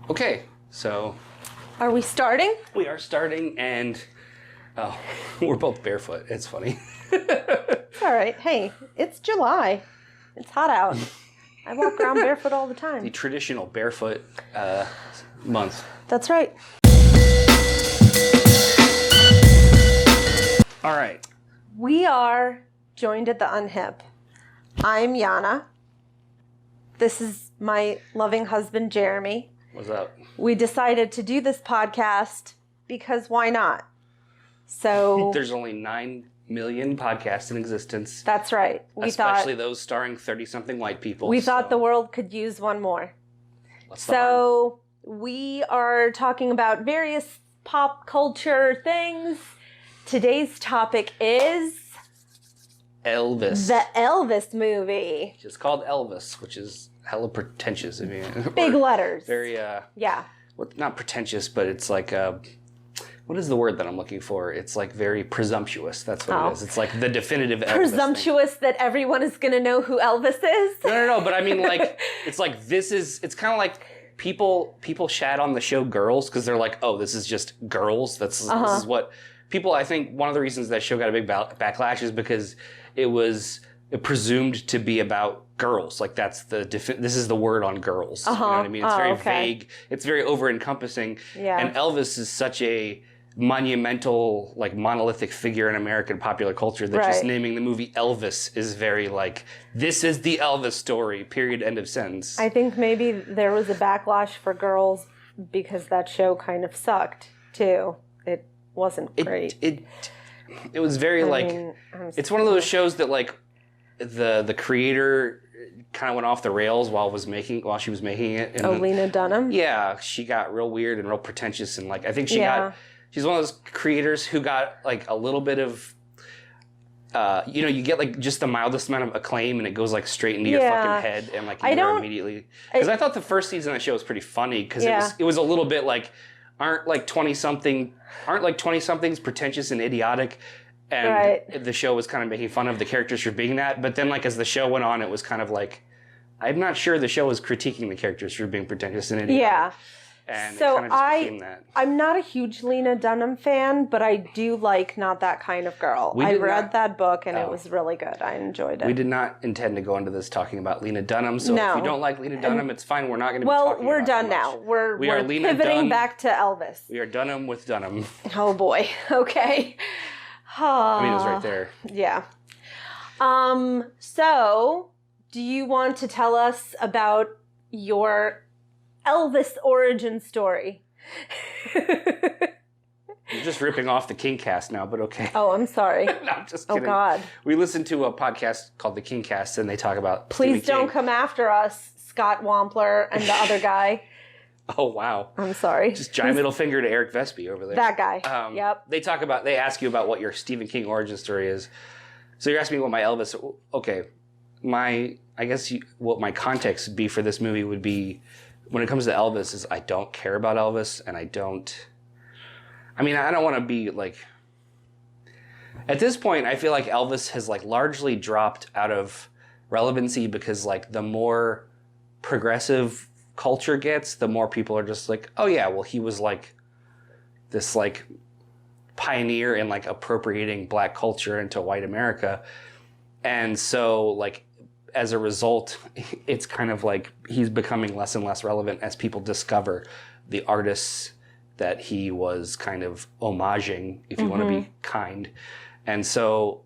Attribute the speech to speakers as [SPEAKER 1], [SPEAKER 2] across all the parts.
[SPEAKER 1] Okay, so
[SPEAKER 2] Are we starting?
[SPEAKER 1] we are starting, and we're both barefoot. It's funny.
[SPEAKER 2] It's all right. Hey, it's July. It's hot out. I walk around barefoot all the
[SPEAKER 1] The
[SPEAKER 2] time.
[SPEAKER 1] traditional barefoot month.
[SPEAKER 2] That's right.
[SPEAKER 1] All right.
[SPEAKER 2] We are joined at the Unhip. I'm Yana. This is my loving husband, Jeremy.
[SPEAKER 1] What's up?
[SPEAKER 2] We decided to do this podcast because why not? So
[SPEAKER 1] There's only 9 million podcasts in existence.
[SPEAKER 2] that's right.
[SPEAKER 1] Especially those starring 30-something white people.
[SPEAKER 2] We thought the world could use one more.
[SPEAKER 1] Let's start.
[SPEAKER 2] So we are talking about various pop culture things. Today's topic is
[SPEAKER 1] Elvis.
[SPEAKER 2] the Elvis movie.
[SPEAKER 1] It's called Elvis, which is hella pretentious. I mean,
[SPEAKER 2] Big letters.
[SPEAKER 1] very
[SPEAKER 2] Yeah.
[SPEAKER 1] not pretentious, but it's like what is the word that I'm looking for? It's like very presumptuous. That's what it is. It's like the definitive Elvis
[SPEAKER 2] Presumptuous that everyone is going to know who Elvis is.
[SPEAKER 1] No. But I mean, like, it's like it's kind of like people shat on the show Girls because they're like, oh, this is just girls. This is what people. I think one of the reasons that show got a big backlash is because it was presumed to be about girls. Like that's this is the word on girls. You know what I mean? It's very vague. It's very over encompassing.
[SPEAKER 2] Yeah.
[SPEAKER 1] And Elvis is such a monumental, like monolithic figure in American popular culture that just naming the movie Elvis is very like, this is the Elvis story, period, end of sentence.
[SPEAKER 2] I think maybe there was a backlash for girls because that show kind of sucked too. It wasn't great.
[SPEAKER 1] It was very it's one of those shows that like the creator kind of went off the rails while she was making it. And
[SPEAKER 2] Lena Dunham?
[SPEAKER 1] Yeah, she got real weird and real pretentious, and like I think she's one of those creators who got like a little bit of you get like just the mildest amount of acclaim and it goes like straight into your fucking head and like you're immediately, because I thought the first season of the show was pretty funny because it was a little bit like aren't like 20-somethings pretentious and idiotic. And the show was kind of making fun of the characters for being that. But then, like, as the show went on, it was kind of like, I'm not sure the show was critiquing the characters for being pretentious and idiotic.
[SPEAKER 2] Yeah.
[SPEAKER 1] And
[SPEAKER 2] so
[SPEAKER 1] it kind of just became that.
[SPEAKER 2] I'm not a huge Lena Dunham fan, but I do like Not That Kind of Girl. I read that book, and it was really good. I enjoyed it.
[SPEAKER 1] We did not intend to go into this talking about Lena Dunham. So if you don't like Lena Dunham, it's fine. We're not going to be talking about it.
[SPEAKER 2] Well, we're done now. We're
[SPEAKER 1] Lena
[SPEAKER 2] pivoting back to Elvis.
[SPEAKER 1] We are Dunham with Dunham.
[SPEAKER 2] Oh, boy. Okay.
[SPEAKER 1] I mean, it was right there.
[SPEAKER 2] Yeah. So, do you want to tell us about your Elvis origin story?
[SPEAKER 1] You're just ripping off the King Cast now, but okay.
[SPEAKER 2] Oh, I'm sorry.
[SPEAKER 1] No, I'm just kidding.
[SPEAKER 2] Oh, God.
[SPEAKER 1] We listened to a podcast called The King Cast, and they talk about
[SPEAKER 2] Please
[SPEAKER 1] Stephen
[SPEAKER 2] don't
[SPEAKER 1] King.
[SPEAKER 2] come after us, Scott Wampler and the other guy.
[SPEAKER 1] Oh, wow.
[SPEAKER 2] I'm sorry.
[SPEAKER 1] Just giant middle finger to Eric Vespi over there.
[SPEAKER 2] That guy. Yep.
[SPEAKER 1] They ask you about what your Stephen King origin story is. So you're asking me what my Elvis, okay. What my context would be for this movie would be, when it comes to Elvis, is I don't care about Elvis, and I don't want to be like, at this point, I feel like Elvis has like largely dropped out of relevancy because like the more progressive culture gets, the more people are just like, oh yeah, well he was like this like pioneer in like appropriating black culture into white America. And so like as a result, it's kind of like he's becoming less and less relevant as people discover the artists that he was kind of homaging, if you want to be kind. And so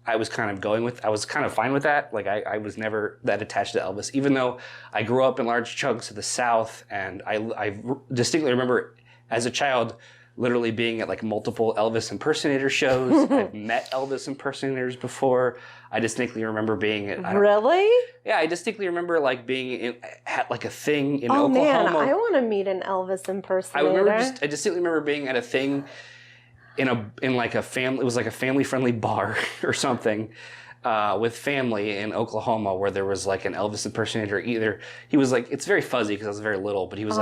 [SPEAKER 1] I was kind of fine with that. Like I was never that attached to Elvis, even though I grew up in large chunks of the South, and I distinctly remember as a child literally being at like multiple Elvis impersonator shows. I've met Elvis impersonators before. I distinctly remember being at...
[SPEAKER 2] Really?
[SPEAKER 1] Yeah, I distinctly remember like being at like a thing in
[SPEAKER 2] Oklahoma.
[SPEAKER 1] Oh man,
[SPEAKER 2] I want to meet an Elvis impersonator.
[SPEAKER 1] I distinctly remember being at a thing in like a family. It was like a family-friendly bar or something. With family in Oklahoma, where there was like an Elvis impersonator. Either he was like, it's very fuzzy because I was very little, but he was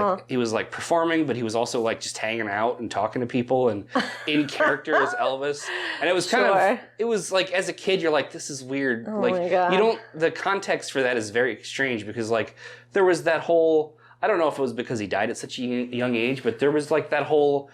[SPEAKER 1] like performing, but he was also like just hanging out and talking to people and in character as Elvis. And it was kind of, it was like as a kid, you're like, this is weird.
[SPEAKER 2] Oh
[SPEAKER 1] like
[SPEAKER 2] my God.
[SPEAKER 1] the context for that is very strange because like there was that whole I don't know if it was because he died at such a young age, but there was like that whole,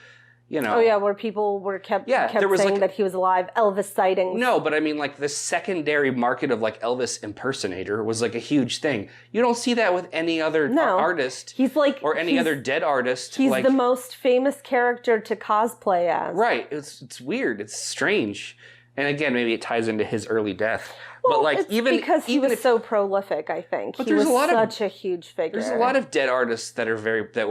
[SPEAKER 2] Oh yeah, where people kept
[SPEAKER 1] there was
[SPEAKER 2] saying
[SPEAKER 1] like,
[SPEAKER 2] that he was alive. Elvis sightings.
[SPEAKER 1] No, but I mean, like the secondary market of like Elvis impersonator was like a huge thing. You don't see that with any other artist.
[SPEAKER 2] He's like,
[SPEAKER 1] or any other dead artist.
[SPEAKER 2] He's
[SPEAKER 1] like,
[SPEAKER 2] the most famous character to cosplay as.
[SPEAKER 1] Right. It's weird. It's strange. And again, maybe it ties into his early death.
[SPEAKER 2] Well,
[SPEAKER 1] but like
[SPEAKER 2] it's
[SPEAKER 1] even
[SPEAKER 2] because he was so prolific, I think.
[SPEAKER 1] But
[SPEAKER 2] he was such a huge figure.
[SPEAKER 1] There's a lot of dead artists that were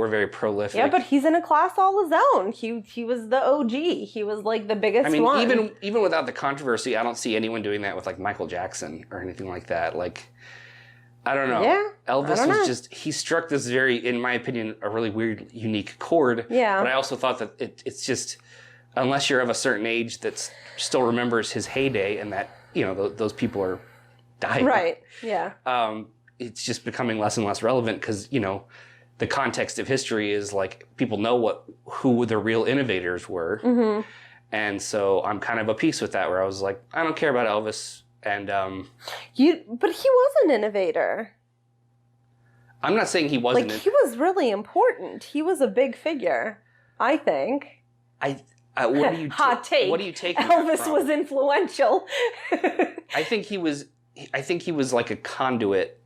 [SPEAKER 1] very prolific.
[SPEAKER 2] Yeah, but he's in a class all his own. He was the OG. He was like the biggest one.
[SPEAKER 1] I mean, even without the controversy, I don't see anyone doing that with like Michael Jackson or anything like that. Like, I don't know.
[SPEAKER 2] Yeah,
[SPEAKER 1] Elvis was just, he struck this very, in my opinion, a really weird, unique chord.
[SPEAKER 2] Yeah.
[SPEAKER 1] But I also thought that it's just, unless you're of a certain age that still remembers his heyday and that, those people are dying.
[SPEAKER 2] Right, yeah.
[SPEAKER 1] It's just becoming less and less relevant because, the context of history is like people know who the real innovators were. Mm-hmm. And so I'm kind of at peace with that, where I was like, I don't care about Elvis. And
[SPEAKER 2] but he was an innovator.
[SPEAKER 1] I'm not saying he wasn't.
[SPEAKER 2] Like, he was really important. He was a big figure, I think.
[SPEAKER 1] What do you
[SPEAKER 2] hot take?
[SPEAKER 1] What do you take?
[SPEAKER 2] Elvis was influential.
[SPEAKER 1] I think he was like a conduit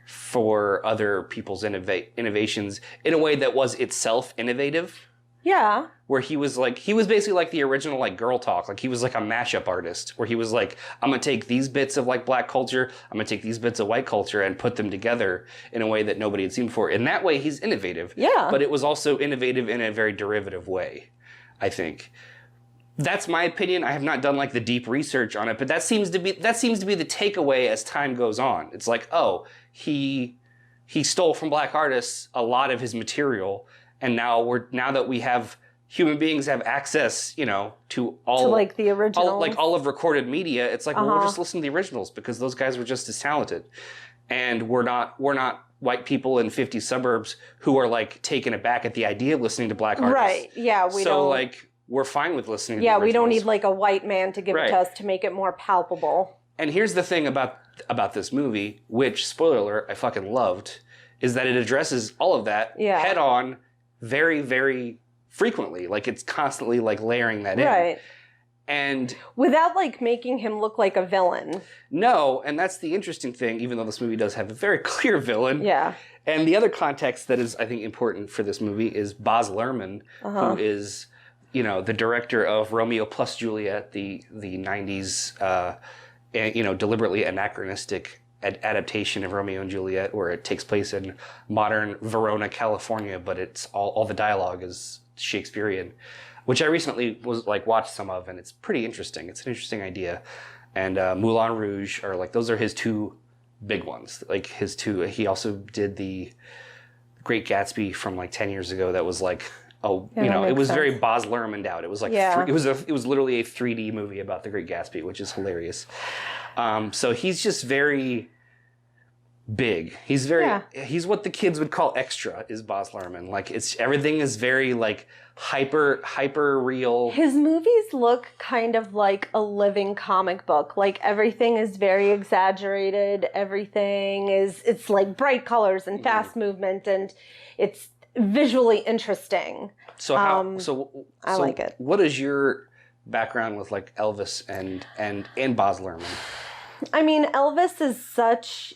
[SPEAKER 1] for other people's innovations in a way that was itself innovative.
[SPEAKER 2] Yeah.
[SPEAKER 1] Where he was basically like the original like Girl Talk. Like he was like a mashup artist where he was like, I'm going to take these bits of like black culture, I'm going to take these bits of white culture and put them together in a way that nobody had seen before. In that way, he's innovative.
[SPEAKER 2] Yeah.
[SPEAKER 1] But it was also innovative in a very derivative way, I think. That's my opinion. I have not done like the deep research on it, but that seems to be the takeaway as time goes on. It's like, oh, he stole from black artists a lot of his material, and now that we have human beings have access, to all,
[SPEAKER 2] to like the originals,
[SPEAKER 1] all of recorded media. It's like, well, we'll just listen to the originals because those guys were just as talented, and we're not white people in 50 suburbs who are like taken aback at the idea of listening to black artists.
[SPEAKER 2] Right? Yeah,
[SPEAKER 1] we're fine with listening to
[SPEAKER 2] the
[SPEAKER 1] originals.
[SPEAKER 2] We don't need like a white man to give it to us to make it more palpable.
[SPEAKER 1] And here's the thing about this movie, which, spoiler alert, I fucking loved, is that it addresses all of that head on very, very frequently. Like, it's constantly like layering that in.
[SPEAKER 2] Right.
[SPEAKER 1] And
[SPEAKER 2] without like making him look like a villain.
[SPEAKER 1] No, and that's the interesting thing, even though this movie does have a very clear villain.
[SPEAKER 2] Yeah. And
[SPEAKER 1] the other context that is, I think, important for this movie is Baz Luhrmann, who is, the director of Romeo plus Juliet, the 90s, deliberately anachronistic adaptation of Romeo and Juliet, where it takes place in modern Verona, California, but it's all the dialogue is Shakespearean, which I recently watched some of, and it's pretty interesting. It's an interesting idea. And Moulin Rouge those are his two big ones. Like his two, he also did the Great Gatsby from like 10 years ago. That was like, it was very Baz Luhrmanned out. It was like, it was literally a 3D movie about the Great Gatsby, which is hilarious. So he's just very big. He's he's what the kids would call extra, is Baz Luhrmann. Like, everything is very like hyper real.
[SPEAKER 2] His movies look kind of like a living comic book. Like, everything is very exaggerated. It's like bright colors and fast movement, and it's visually interesting.
[SPEAKER 1] So
[SPEAKER 2] I like it.
[SPEAKER 1] What is your background with like Elvis and Baz Luhrmann?
[SPEAKER 2] I mean, Elvis is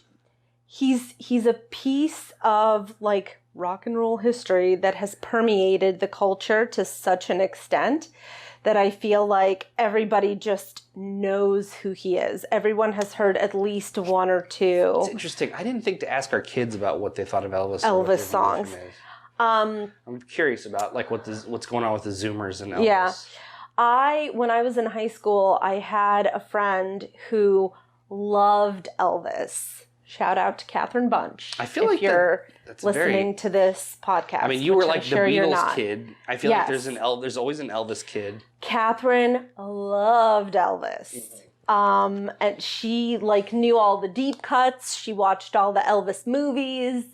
[SPEAKER 2] he's a piece of like rock and roll history that has permeated the culture to such an extent that I feel like everybody just knows who he is. Everyone has heard at least one or two.
[SPEAKER 1] It's interesting. I didn't think to ask our kids about what they thought of Elvis.
[SPEAKER 2] Elvis songs.
[SPEAKER 1] I'm curious about like what's going on with the Zoomers and Elvis.
[SPEAKER 2] Yeah. When I was in high school, I had a friend who loved Elvis. Shout out to Catherine Bunch.
[SPEAKER 1] I feel like
[SPEAKER 2] you're listening to this podcast.
[SPEAKER 1] I mean, you were like the Beatles kid. I feel like there's always an Elvis kid.
[SPEAKER 2] Catherine loved Elvis. And she like knew all the deep cuts. She watched all the Elvis movies.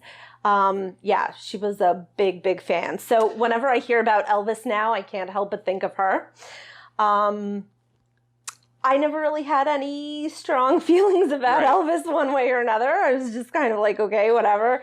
[SPEAKER 2] She was a big, big fan. So whenever I hear about Elvis now, I can't help but think of her. I never really had any strong feelings about Elvis one way or another. I was just kind of like, okay, whatever.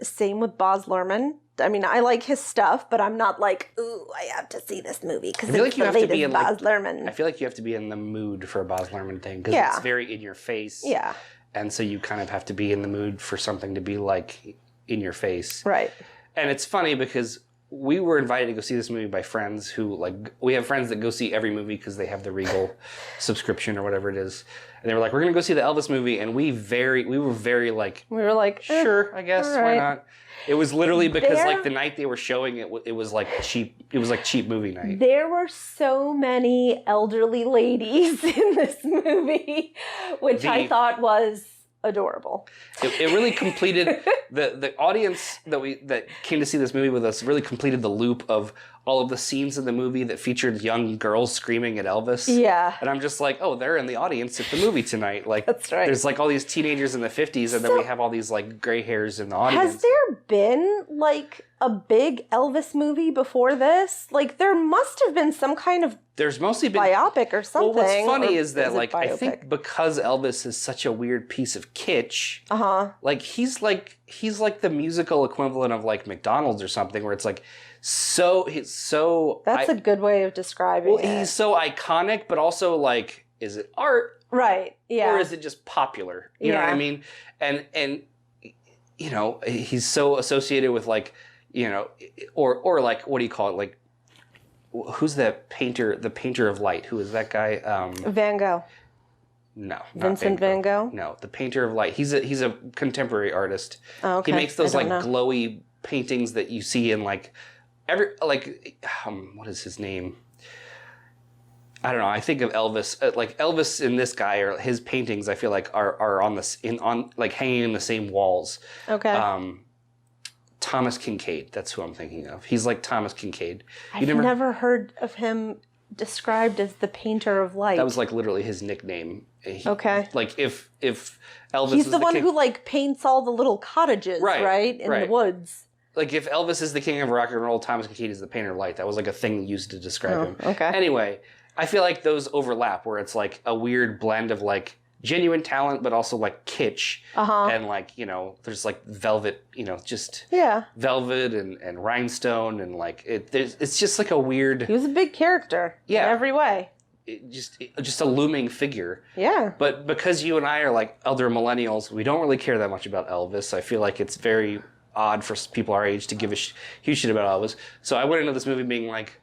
[SPEAKER 2] Same with Baz Luhrmann. I mean, I like his stuff, but I'm not like, ooh, I have to see this movie because it's the latest Baz Luhrmann.
[SPEAKER 1] I feel like you have to be in the mood for a Baz Luhrmann thing because it's very in your face.
[SPEAKER 2] Yeah.
[SPEAKER 1] And so you kind of have to be in the mood for something to be like in your face.
[SPEAKER 2] Right.
[SPEAKER 1] And it's funny because we were invited to go see this movie by friends who, like, we have friends that go see every movie because they have the Regal subscription or whatever it is. And they were like, we're going to go see the Elvis movie. And we were very like, sure, I guess,
[SPEAKER 2] right.
[SPEAKER 1] why not? It was literally because like the night they were showing it, it was like cheap movie night.
[SPEAKER 2] There were so many elderly ladies in this movie, which I thought was adorable.
[SPEAKER 1] It really completed the audience that came to see this movie with us really completed the loop of all of the scenes in the movie that featured young girls screaming at Elvis.
[SPEAKER 2] Yeah.
[SPEAKER 1] And I'm just like, oh, they're in the audience at the movie tonight. Like,
[SPEAKER 2] that's right.
[SPEAKER 1] There's like all these teenagers in the 50s, and then we have all these like gray hairs in the audience.
[SPEAKER 2] Has there been like a big Elvis movie before this? Like, there must have been some kind of
[SPEAKER 1] there's mostly been
[SPEAKER 2] biopic or something.
[SPEAKER 1] Well, what's funny is that like I think because Elvis is such a weird piece of kitsch, like he's like the musical equivalent of like McDonald's or something, where it's like
[SPEAKER 2] That's a good way of describing it.
[SPEAKER 1] He's so iconic, but also like, is it art?
[SPEAKER 2] Right. Yeah.
[SPEAKER 1] Or is it just popular? You know what I mean? And you know, he's so associated with like, you know, or like, what do you call it? Like, who's the painter of light? Who is that guy?
[SPEAKER 2] Van Gogh.
[SPEAKER 1] No,
[SPEAKER 2] Vincent Van Gogh.
[SPEAKER 1] No, the painter of light. He's a contemporary artist.
[SPEAKER 2] Oh, okay.
[SPEAKER 1] He makes those like glowy paintings that you see in like what is his name? I don't know. I think of Elvis, like Elvis and this guy, or his paintings. I feel like are on like hanging in the same walls.
[SPEAKER 2] Okay.
[SPEAKER 1] Thomas Kincaid. That's who I'm thinking of. He's like Thomas Kincaid.
[SPEAKER 2] I've never heard of him described as the painter of light.
[SPEAKER 1] That was like literally his nickname.
[SPEAKER 2] Okay.
[SPEAKER 1] Like if Elvis,
[SPEAKER 2] he's the one who like paints all the little cottages, right, in the woods.
[SPEAKER 1] Like, if Elvis is the king of rock and roll, Thomas Kincaid is the painter of light. That was, like, a thing used to describe him.
[SPEAKER 2] Okay.
[SPEAKER 1] Anyway, I feel like those overlap, where it's, like, a weird blend of, like, genuine talent, but also, like, kitsch. And, like, you know, there's, like, velvet, you know, just...
[SPEAKER 2] Yeah.
[SPEAKER 1] Velvet and rhinestone, and, like, it's just, like, a weird...
[SPEAKER 2] He was a big character. Yeah. In every way.
[SPEAKER 1] Just a looming figure.
[SPEAKER 2] Yeah.
[SPEAKER 1] But because you and I are, like, elder millennials, we don't really care that much about Elvis. I feel like it's very... odd for people our age to give a huge shit about Elvis. So I went into this movie being like,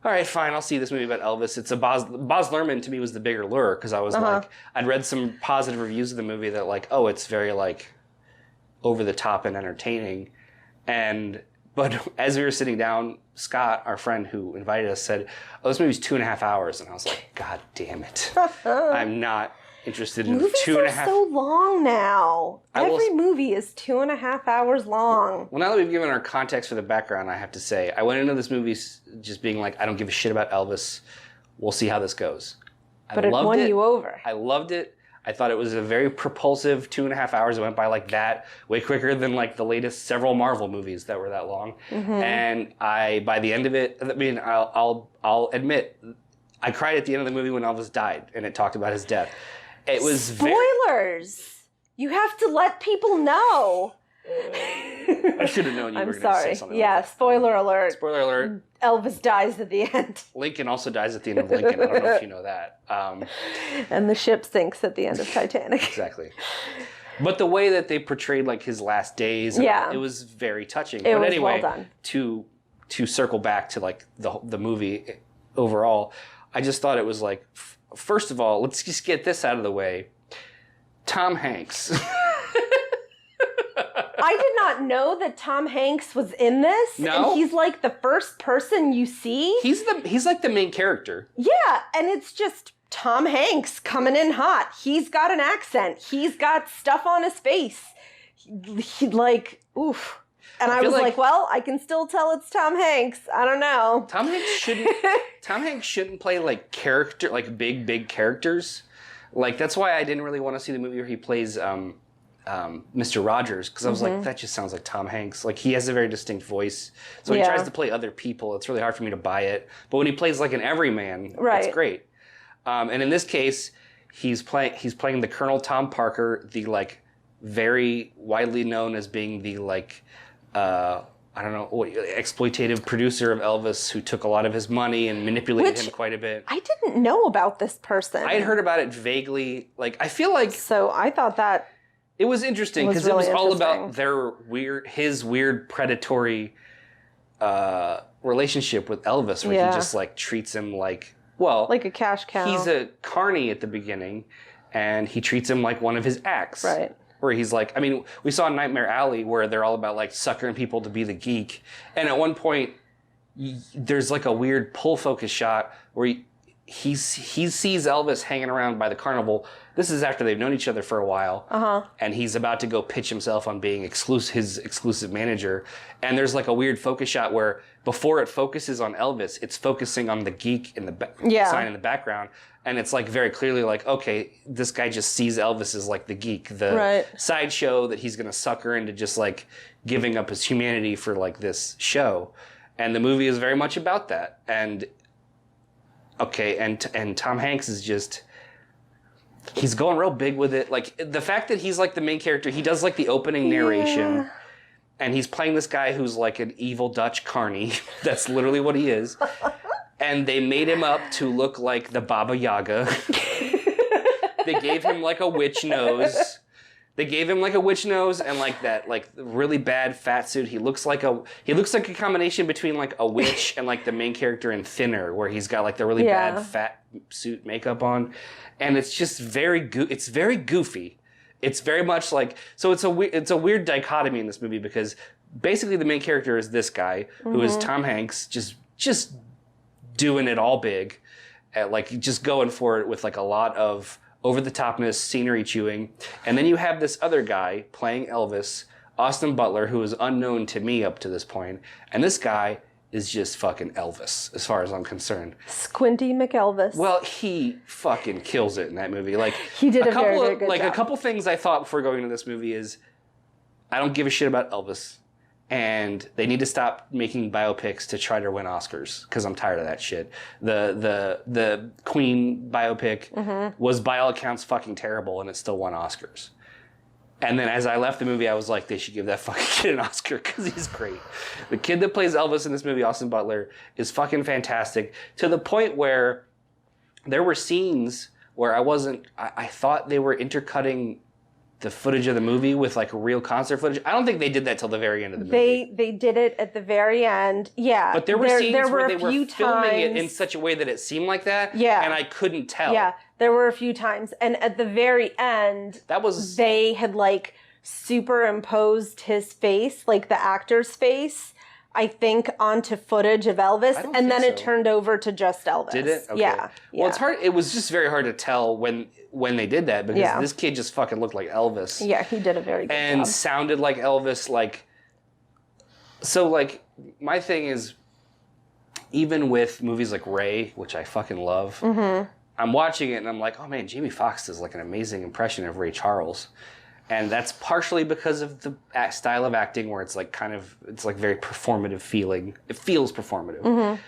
[SPEAKER 1] all right, fine, I'll see this movie about Elvis. It's Baz Luhrmann to me was the bigger lure, because I was like, I'd read some positive reviews of the movie that like, oh, it's very like over the top and entertaining. But as we were sitting down, Scott, our friend who invited us, said, oh, this movie's 2.5 hours. And I was like, God damn it. I'm not interested in
[SPEAKER 2] movies
[SPEAKER 1] 2.5
[SPEAKER 2] are so long now. Every movie is 2.5 hours long.
[SPEAKER 1] Well, now that we've given our context for the background, I have to say, I went into this movie just being like, I don't give a shit about Elvis. We'll see how this goes.
[SPEAKER 2] But it won you over.
[SPEAKER 1] I loved it. I thought it was a very propulsive 2.5 hours. It went by like that, way quicker than like the latest several Marvel movies that were that long. And by the end of it, I mean, I'll admit, I cried at the end of the movie when Elvis died, and it talked about his death. It was
[SPEAKER 2] spoilers. You have to let people know.
[SPEAKER 1] I should have known you were going to say something.
[SPEAKER 2] Yeah, like spoiler alert.
[SPEAKER 1] Spoiler alert.
[SPEAKER 2] Elvis dies at the end.
[SPEAKER 1] Lincoln also dies at the end of Lincoln. I don't know if you know that.
[SPEAKER 2] And the ship sinks at the end of Titanic.
[SPEAKER 1] Exactly. But the way that they portrayed like his last days, it was very touching.
[SPEAKER 2] But
[SPEAKER 1] anyway,
[SPEAKER 2] well done.
[SPEAKER 1] To circle back to like the movie overall, I just thought it was like, first of all, let's just get this out of the way. Tom Hanks.
[SPEAKER 2] I did not know that Tom Hanks was in this.
[SPEAKER 1] No?
[SPEAKER 2] And he's like the first person you see.
[SPEAKER 1] He's like the main character.
[SPEAKER 2] Yeah, and it's just Tom Hanks coming in hot. He's got an accent. He's got stuff on his face. He like, oof. And I was like, well, I can still tell it's Tom Hanks. I don't know.
[SPEAKER 1] Tom Hanks shouldn't play like big characters. Like, that's why I didn't really want to see the movie where he plays Mr. Rogers, because I was like, that just sounds like Tom Hanks. Like, he has a very distinct voice. So when he tries to play other people, it's really hard for me to buy it. But when he plays like an everyman, it's great. And in this case, he's playing the Colonel Tom Parker, the like very widely known as being the like I don't know, exploitative producer of Elvis who took a lot of his money and manipulated him quite a bit.
[SPEAKER 2] I didn't know about this person.
[SPEAKER 1] I had heard about it vaguely. Like, I feel like...
[SPEAKER 2] So I thought that...
[SPEAKER 1] It was interesting because
[SPEAKER 2] really
[SPEAKER 1] it was all about his weird predatory relationship with Elvis, where he just like treats him like, well...
[SPEAKER 2] Like a cash cow.
[SPEAKER 1] He's a carny at the beginning, and he treats him like one of his acts.
[SPEAKER 2] Right.
[SPEAKER 1] Where he's like, I mean, we saw Nightmare Alley where they're all about like suckering people to be the geek. And at one point, there's like a weird pull focus shot where he sees Elvis hanging around by the carnival. This is after they've known each other for a while. Uh-huh. And he's about to go pitch himself on being his exclusive manager. And there's like a weird focus shot where before it focuses on Elvis, it's focusing on the geek in the sign in the background. And it's like very clearly like, okay, this guy just sees Elvis as like the geek, the sideshow that he's going to sucker into just like giving up his humanity for like this show. And the movie is very much about that. And okay, and Tom Hanks is just, he's going real big with it. Like the fact that he's like the main character, he does like the opening narration and he's playing this guy who's like an evil Dutch carny. That's literally what he is. And they made him up to look like the Baba Yaga. They gave him like a witch nose. And like that like really bad fat suit. He looks like a combination between like a witch and like the main character in Thinner, where he's got like the really bad fat suit makeup on. And it's just it's very goofy. It's very much like, so it's a weird dichotomy in this movie because basically the main character is this guy who is Tom Hanks just doing it all big, like just going for it with like a lot of over-the-topness, scenery chewing. And then you have this other guy playing Elvis, Austin Butler, who is unknown to me up to this point. And this guy is just fucking Elvis, as far as I'm concerned.
[SPEAKER 2] Squinty McElvis.
[SPEAKER 1] Well, he fucking kills it in that movie. Like
[SPEAKER 2] he did a very, very good job.
[SPEAKER 1] A couple things I thought before going into this movie is, I don't give a shit about Elvis. And they need to stop making biopics to try to win Oscars, because I'm tired of that shit. The Queen biopic was by all accounts fucking terrible, and it still won Oscars. And then as I left the movie, I was like, they should give that fucking kid an Oscar because he's great. The kid that plays Elvis in this movie, Austin Butler, is fucking fantastic, to the point where there were scenes where I thought they were intercutting the footage of the movie with like real concert footage. I don't think they did that till the very end of the movie.
[SPEAKER 2] They did it at the very end. Yeah.
[SPEAKER 1] But there were scenes where they were filming it in such a way that it seemed like that.
[SPEAKER 2] Yeah.
[SPEAKER 1] And I couldn't tell.
[SPEAKER 2] Yeah. There were a few times. And at the very end, they had like superimposed his face, like the actor's face, I think, onto footage of Elvis, and then it turned over to just Elvis.
[SPEAKER 1] Did it? Okay.
[SPEAKER 2] Yeah.
[SPEAKER 1] Well, it's hard. It was just very hard to tell when they did that, because this kid just fucking looked like Elvis.
[SPEAKER 2] Yeah, he did a very good job.
[SPEAKER 1] And sounded like Elvis. Like, so like my thing is, even with movies like Ray, which I fucking love, I'm watching it and I'm like, oh man, Jamie Foxx does like an amazing impression of Ray Charles. And that's partially because of the style of acting, where it's like it's like very performative feeling. It feels performative.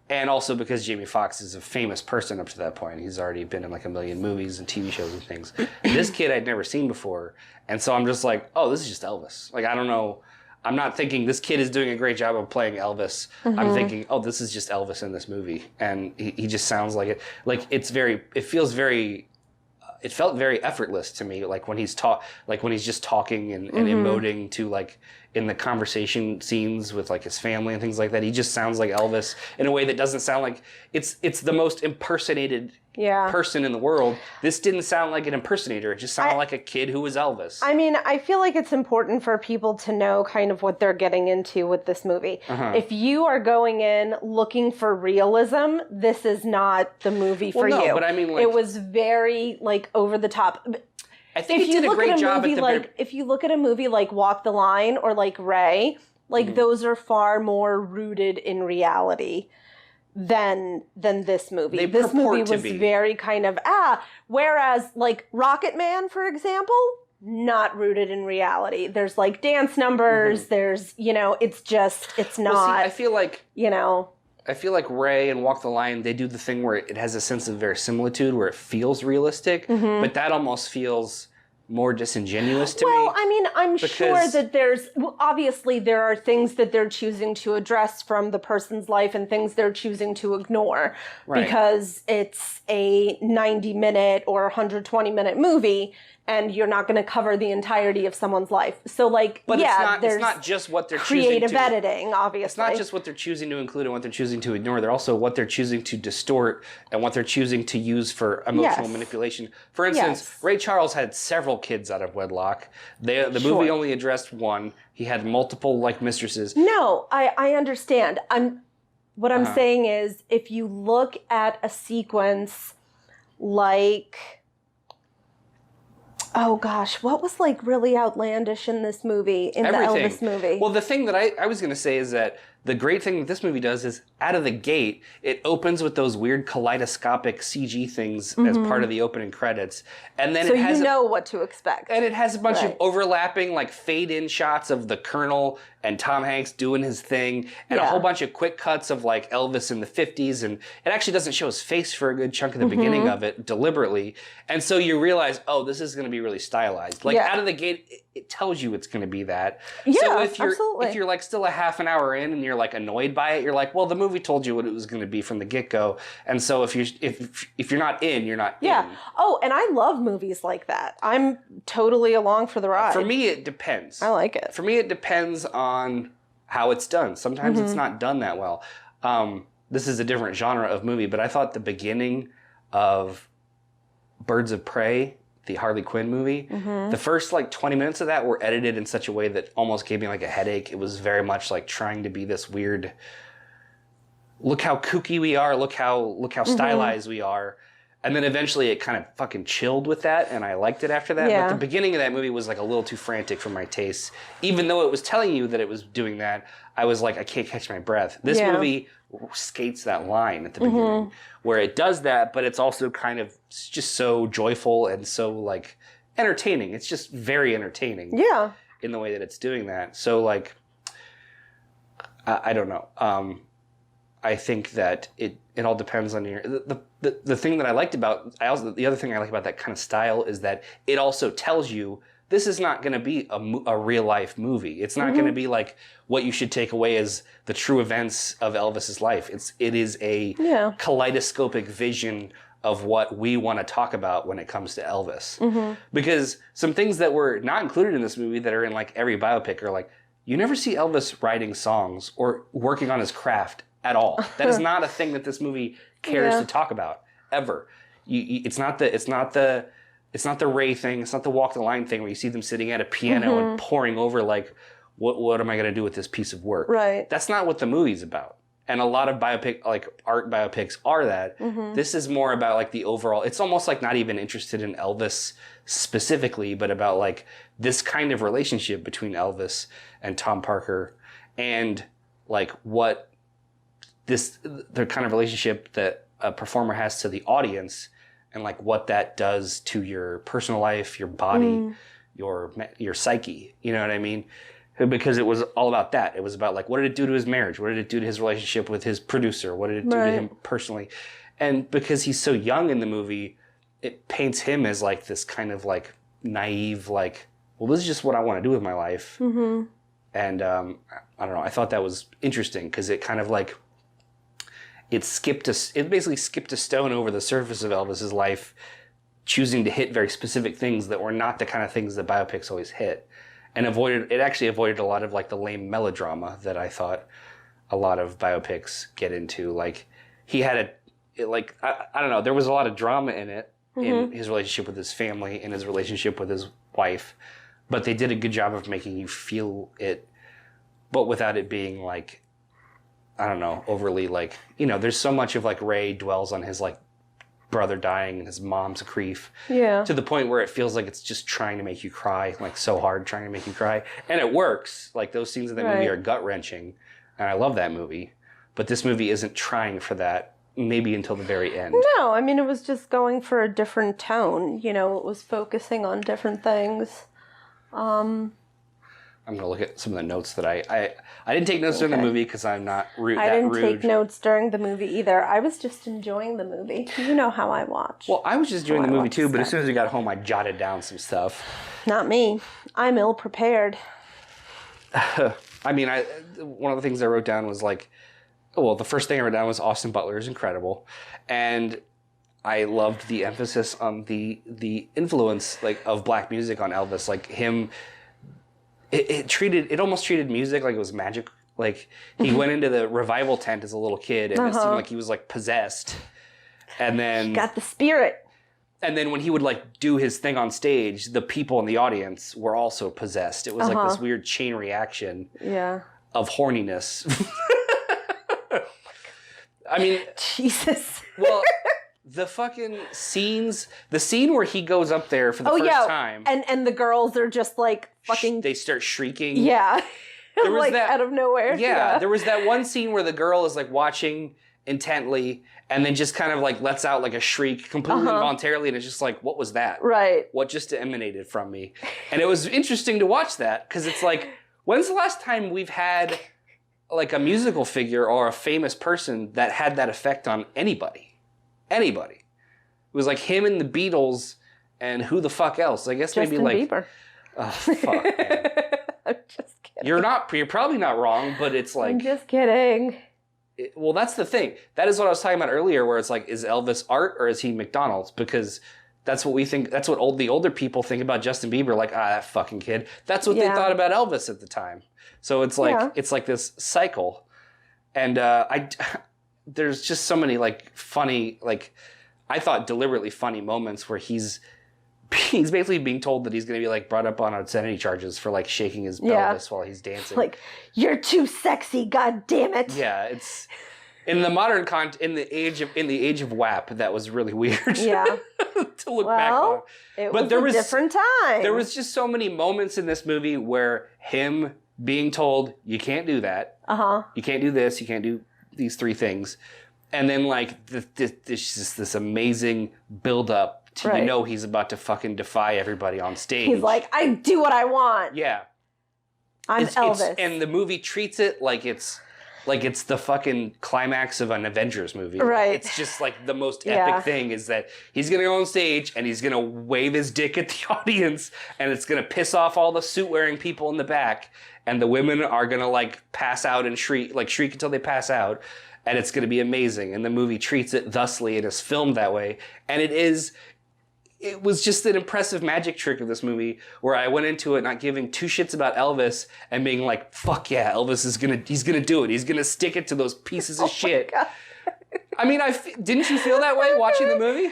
[SPEAKER 1] And also because Jamie Foxx is a famous person up to that point. He's already been in like a million movies and TV shows and things. This kid I'd never seen before. And so I'm just like, oh, this is just Elvis. Like, I don't know. I'm not thinking this kid is doing a great job of playing Elvis. I'm thinking, oh, this is just Elvis in this movie. And he just sounds like it. Like, it felt very effortless to me, like when he's just talking and emoting to like in the conversation scenes with like his family and things like that. He just sounds like Elvis in a way that doesn't sound like it's the most impersonated person in the world. This didn't sound like an impersonator. It just sounded like a kid who was Elvis.
[SPEAKER 2] I mean, I feel like it's important for people to know kind of what they're getting into with this movie. If you are going in looking for realism, this is not the movie for you.
[SPEAKER 1] But I mean, like,
[SPEAKER 2] it was very like over the top.
[SPEAKER 1] I think he did a great job at the
[SPEAKER 2] if you look at a movie like Walk the Line or like Ray, like those are far more rooted in reality than this movie. This movie was very kind of whereas like Rocket Man, for example, not rooted in reality. There's like dance numbers, there's, it's not.
[SPEAKER 1] Well, see, I feel like Ray and Walk the Line, they do the thing where it has a sense of verisimilitude, where it feels realistic, but that almost feels more disingenuous to me.
[SPEAKER 2] Well, I mean, I'm sure that obviously there are things that they're choosing to address from the person's life and things they're choosing to ignore because it's a 90-minute or 120-minute movie and you're not going to cover the entirety of someone's life. So, like,
[SPEAKER 1] but
[SPEAKER 2] there's
[SPEAKER 1] it's not just what they're
[SPEAKER 2] creative
[SPEAKER 1] choosing to...
[SPEAKER 2] editing, obviously.
[SPEAKER 1] It's not just what they're choosing to include and what they're choosing to ignore. They're also what they're choosing to distort and what they're choosing to use for emotional manipulation. For instance, Ray Charles had several kids out of wedlock. The movie only addressed one. He had multiple, like, mistresses.
[SPEAKER 2] No, I understand. What I'm saying is, if you look at a sequence like... Oh gosh, what was like really outlandish in this movie, in
[SPEAKER 1] Everything.
[SPEAKER 2] The Elvis movie?
[SPEAKER 1] Well, the thing that I was going to say is that the great thing that this movie does is, out of the gate, it opens with those weird kaleidoscopic CG things as part of the opening credits. And then
[SPEAKER 2] so
[SPEAKER 1] it has
[SPEAKER 2] you know what to expect.
[SPEAKER 1] And it has a bunch of overlapping, like, fade-in shots of the Colonel and Tom Hanks doing his thing, and a whole bunch of quick cuts of, like, Elvis in the 50s, and it actually doesn't show his face for a good chunk of the beginning of it, deliberately. And so you realize, oh, this is going to be really stylized. Like, out of the gate, it tells you it's going to be that.
[SPEAKER 2] Yeah,
[SPEAKER 1] so if you're,
[SPEAKER 2] absolutely.
[SPEAKER 1] If you're, like, still a half an hour in and you're, like, annoyed by it, you're like, well, the movie told you what it was going to be from the get-go. And so if you're not in, you're not in.
[SPEAKER 2] Oh, and I love movies like that. I'm totally along for the ride.
[SPEAKER 1] For me, it depends.
[SPEAKER 2] I like it.
[SPEAKER 1] For me, it depends on how it's done. Sometimes it's not done that well. This is a different genre of movie, but I thought the beginning of Birds of Prey, the Harley Quinn movie, the first, like, 20 minutes of that were edited in such a way that almost gave me, like, a headache. It was very much like trying to be this weird, look how kooky we are, look how stylized we are. And then eventually it kind of fucking chilled with that, and I liked it after that.
[SPEAKER 2] Yeah.
[SPEAKER 1] But the beginning of that movie was, like, a little too frantic for my taste. Even though it was telling you that it was doing that, I was like, I can't catch my breath. This movie skates that line at the beginning, where it does that, but it's also kind of just so joyful and so, like, entertaining. It's just very entertaining.
[SPEAKER 2] Yeah.
[SPEAKER 1] In the way that it's doing that. So, like, I don't know. I think that it all depends on your... The thing that I liked about... the other thing I like about that kind of style is that it also tells you this is not going to be a real-life movie. It's not going to be like what you should take away as the true events of Elvis's life. It is a kaleidoscopic vision of what we want to talk about when it comes to Elvis. Because some things that were not included in this movie that are in, like, every biopic are, like, you never see Elvis writing songs or working on his craft at all. That is not a thing that this movie cares to talk about ever. It's not the Ray thing. It's not the walk the line thing where you see them sitting at a piano and poring over, like, what am I going to do with this piece of work?
[SPEAKER 2] Right.
[SPEAKER 1] That's not what the movie's about. And a lot of art biopics are that. This is more about, like, the overall. It's almost like not even interested in Elvis specifically, but about, like, this kind of relationship between Elvis and Tom Parker, and, like, what the kind of relationship that a performer has to the audience, and, like, what that does to your personal life, your body, your psyche. You know what I mean? Because it was all about that. It was about, like, what did it do to his marriage? What did it do to his relationship with his producer? What did it do to him personally? And because he's so young in the movie, it paints him as, like, this kind of, like, naive, like, well, this is just what I want to do with my life. And I don't know. I thought that was interesting because it kind of, like, it basically skipped a stone over the surface of Elvis's life, choosing to hit very specific things that were not the kind of things that biopics always hit. And actually avoided a lot of, like, the lame melodrama that I thought a lot of biopics get into. Like, he had I don't know, there was a lot of drama in it, in his relationship with his family and his relationship with his wife, but they did a good job of making you feel it, but without it being, like, I don't know, overly, like, you know, there's so much of, like, Ray dwells on his, like, brother dying and his mom's grief to the point where it feels like it's just trying to make you cry, like, so hard trying to make you cry. And it works. Like, those scenes in that movie are gut-wrenching, and I love that movie. But this movie isn't trying for that, maybe until the very end.
[SPEAKER 2] No, I mean, it was just going for a different tone. You know, it was focusing on different things.
[SPEAKER 1] I'm gonna look at some of the notes that I didn't take notes during the movie because I'm not rude.
[SPEAKER 2] I didn't take notes during the movie either. I was just enjoying the movie. You know how I watch.
[SPEAKER 1] Well, I was just enjoying the movie too, but as soon as we got home, I jotted down some stuff.
[SPEAKER 2] Not me. I'm ill prepared.
[SPEAKER 1] I mean, one of the things I wrote down was like, well, the first thing I wrote down was Austin Butler is incredible, and I loved the emphasis on the influence like of black music on Elvis, like him. It almost treated music like it was magic. Like he went into the revival tent as a little kid, and it seemed like he was like possessed. And then
[SPEAKER 2] got the spirit.
[SPEAKER 1] And then when he would like do his thing on stage, the people in the audience were also possessed. It was like this weird chain reaction. Of horniness. I mean,
[SPEAKER 2] Jesus.
[SPEAKER 1] Well, the fucking scenes, the scene where he goes up there for the first time.
[SPEAKER 2] And the girls are just like fucking...
[SPEAKER 1] They start shrieking.
[SPEAKER 2] Yeah.
[SPEAKER 1] There was
[SPEAKER 2] like
[SPEAKER 1] that,
[SPEAKER 2] out of nowhere.
[SPEAKER 1] Yeah, there was that one scene where the girl is like watching intently and then just kind of like lets out like a shriek completely involuntarily, and it's just like, what was that?
[SPEAKER 2] Right.
[SPEAKER 1] What just emanated from me? And it was interesting to watch that because it's like, when's the last time we've had like a musical figure or a famous person that had that effect on anybody? Anybody. It was like him and the Beatles and who the fuck else? I guess
[SPEAKER 2] Justin
[SPEAKER 1] maybe like
[SPEAKER 2] Bieber.
[SPEAKER 1] Oh fuck, man.
[SPEAKER 2] I'm just kidding.
[SPEAKER 1] You're probably not wrong, but it's like
[SPEAKER 2] I'm just kidding.
[SPEAKER 1] Well, that's the thing. That is what I was talking about earlier, where it's like, is Elvis art or is he McDonald's? Because that's what we think. That's what the older people think about Justin Bieber. Like, that fucking kid. That's what they thought about Elvis at the time. So it's like it's like this cycle, and there's just so many like funny, like I thought deliberately funny moments where he's basically being told that he's going to be like brought up on obscenity charges for like shaking his pelvis while he's dancing.
[SPEAKER 2] Like, you're too sexy, god damn it.
[SPEAKER 1] Yeah, it's in the modern in the age of WAP, that was really weird.
[SPEAKER 2] Yeah.
[SPEAKER 1] to look back on.
[SPEAKER 2] It was a different time.
[SPEAKER 1] There was just so many moments in this movie where him being told, you can't do that. You can't do this, you can't do these three things. And then like this amazing build up to he's about to fucking defy everybody on stage.
[SPEAKER 2] He's like, I do what I want.
[SPEAKER 1] Yeah.
[SPEAKER 2] I'm Elvis.
[SPEAKER 1] And the movie treats it like it's the fucking climax of an Avengers movie.
[SPEAKER 2] Right.
[SPEAKER 1] It's just like the most epic thing is that he's going to go on stage and he's going to wave his dick at the audience, and it's going to piss off all the suit-wearing people in the back, and the women are going to like pass out and shriek until they pass out, and it's going to be amazing. And the movie treats it thusly and is filmed that way. And it was just an impressive magic trick of this movie where I went into it not giving two shits about Elvis and being like, fuck yeah, Elvis he's gonna do it. He's gonna stick it to those pieces of shit.
[SPEAKER 2] God.
[SPEAKER 1] I mean, didn't you feel that way watching the movie?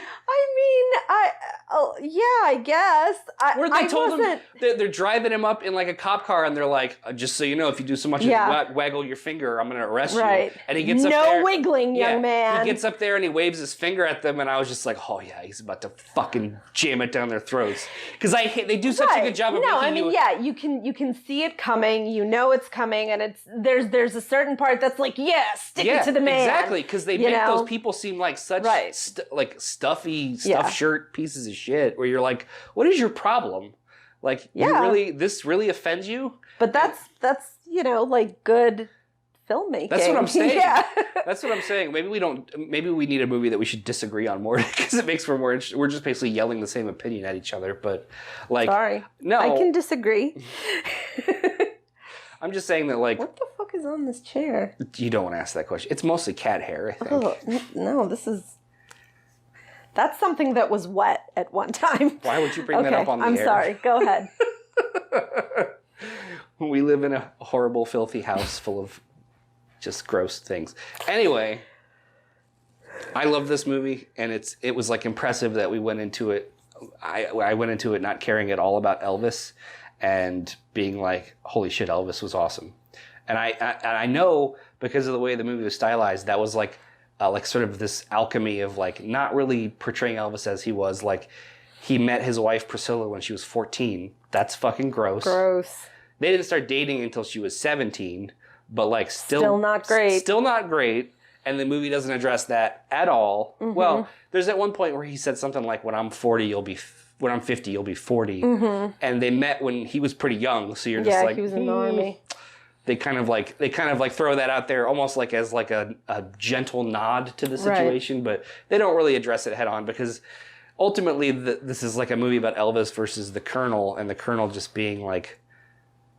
[SPEAKER 2] I guess.
[SPEAKER 1] Where they told him they're driving him up in like a cop car, and they're like, just so you know, if you do so much as waggle your finger, I'm going to arrest you. And he gets up there.
[SPEAKER 2] No wiggling, young man.
[SPEAKER 1] He gets up there and he waves his finger at them, and I was just like, oh yeah, he's about to fucking jam it down their throats. Because they do such a good job of
[SPEAKER 2] you can see it coming, you know it's coming, and there's a certain part that's like, stick it to the man.
[SPEAKER 1] Exactly, because they make those people seem like such stuffy, stuffed shirt pieces of shit, where you're like, what is your problem? Like, this really offends you?
[SPEAKER 2] But that's like good filmmaking.
[SPEAKER 1] That's what I'm saying. That's what I'm saying. Maybe we need a movie that we should disagree on more, because it makes for more interesting. We're just basically yelling the same opinion at each other, but like,
[SPEAKER 2] sorry.
[SPEAKER 1] No.
[SPEAKER 2] I can disagree.
[SPEAKER 1] I'm just saying that, like,
[SPEAKER 2] what the fuck is on this chair?
[SPEAKER 1] You don't want to ask that question. It's mostly cat hair, I think.
[SPEAKER 2] Oh, no, that's something that was wet at one time.
[SPEAKER 1] Why would you bring that up on the air?
[SPEAKER 2] I'm sorry. Go ahead.
[SPEAKER 1] We live in a horrible, filthy house full of just gross things. Anyway, I love this movie, and it was like impressive that we went into it. I went into it not caring at all about Elvis, and being like, holy shit, Elvis was awesome. And I know, because of the way the movie was stylized, that was like sort of this alchemy of like not really portraying Elvis as he was. Like, he met his wife Priscilla when she was 14. That's fucking gross.
[SPEAKER 2] Gross.
[SPEAKER 1] They didn't start dating until she was 17, but like
[SPEAKER 2] still not great.
[SPEAKER 1] Still not great. And the movie doesn't address that at all. Mm-hmm. Well, there's at one point where he said something like, when I'm 40, you'll be when I'm 50, you'll be 40. And they met when he was pretty young. So you're just like,
[SPEAKER 2] he was in the army.
[SPEAKER 1] They kind of like throw that out there almost like as like a gentle nod to the situation, but they don't really address it head on because ultimately this is like a movie about Elvis versus the Colonel, and the Colonel just being like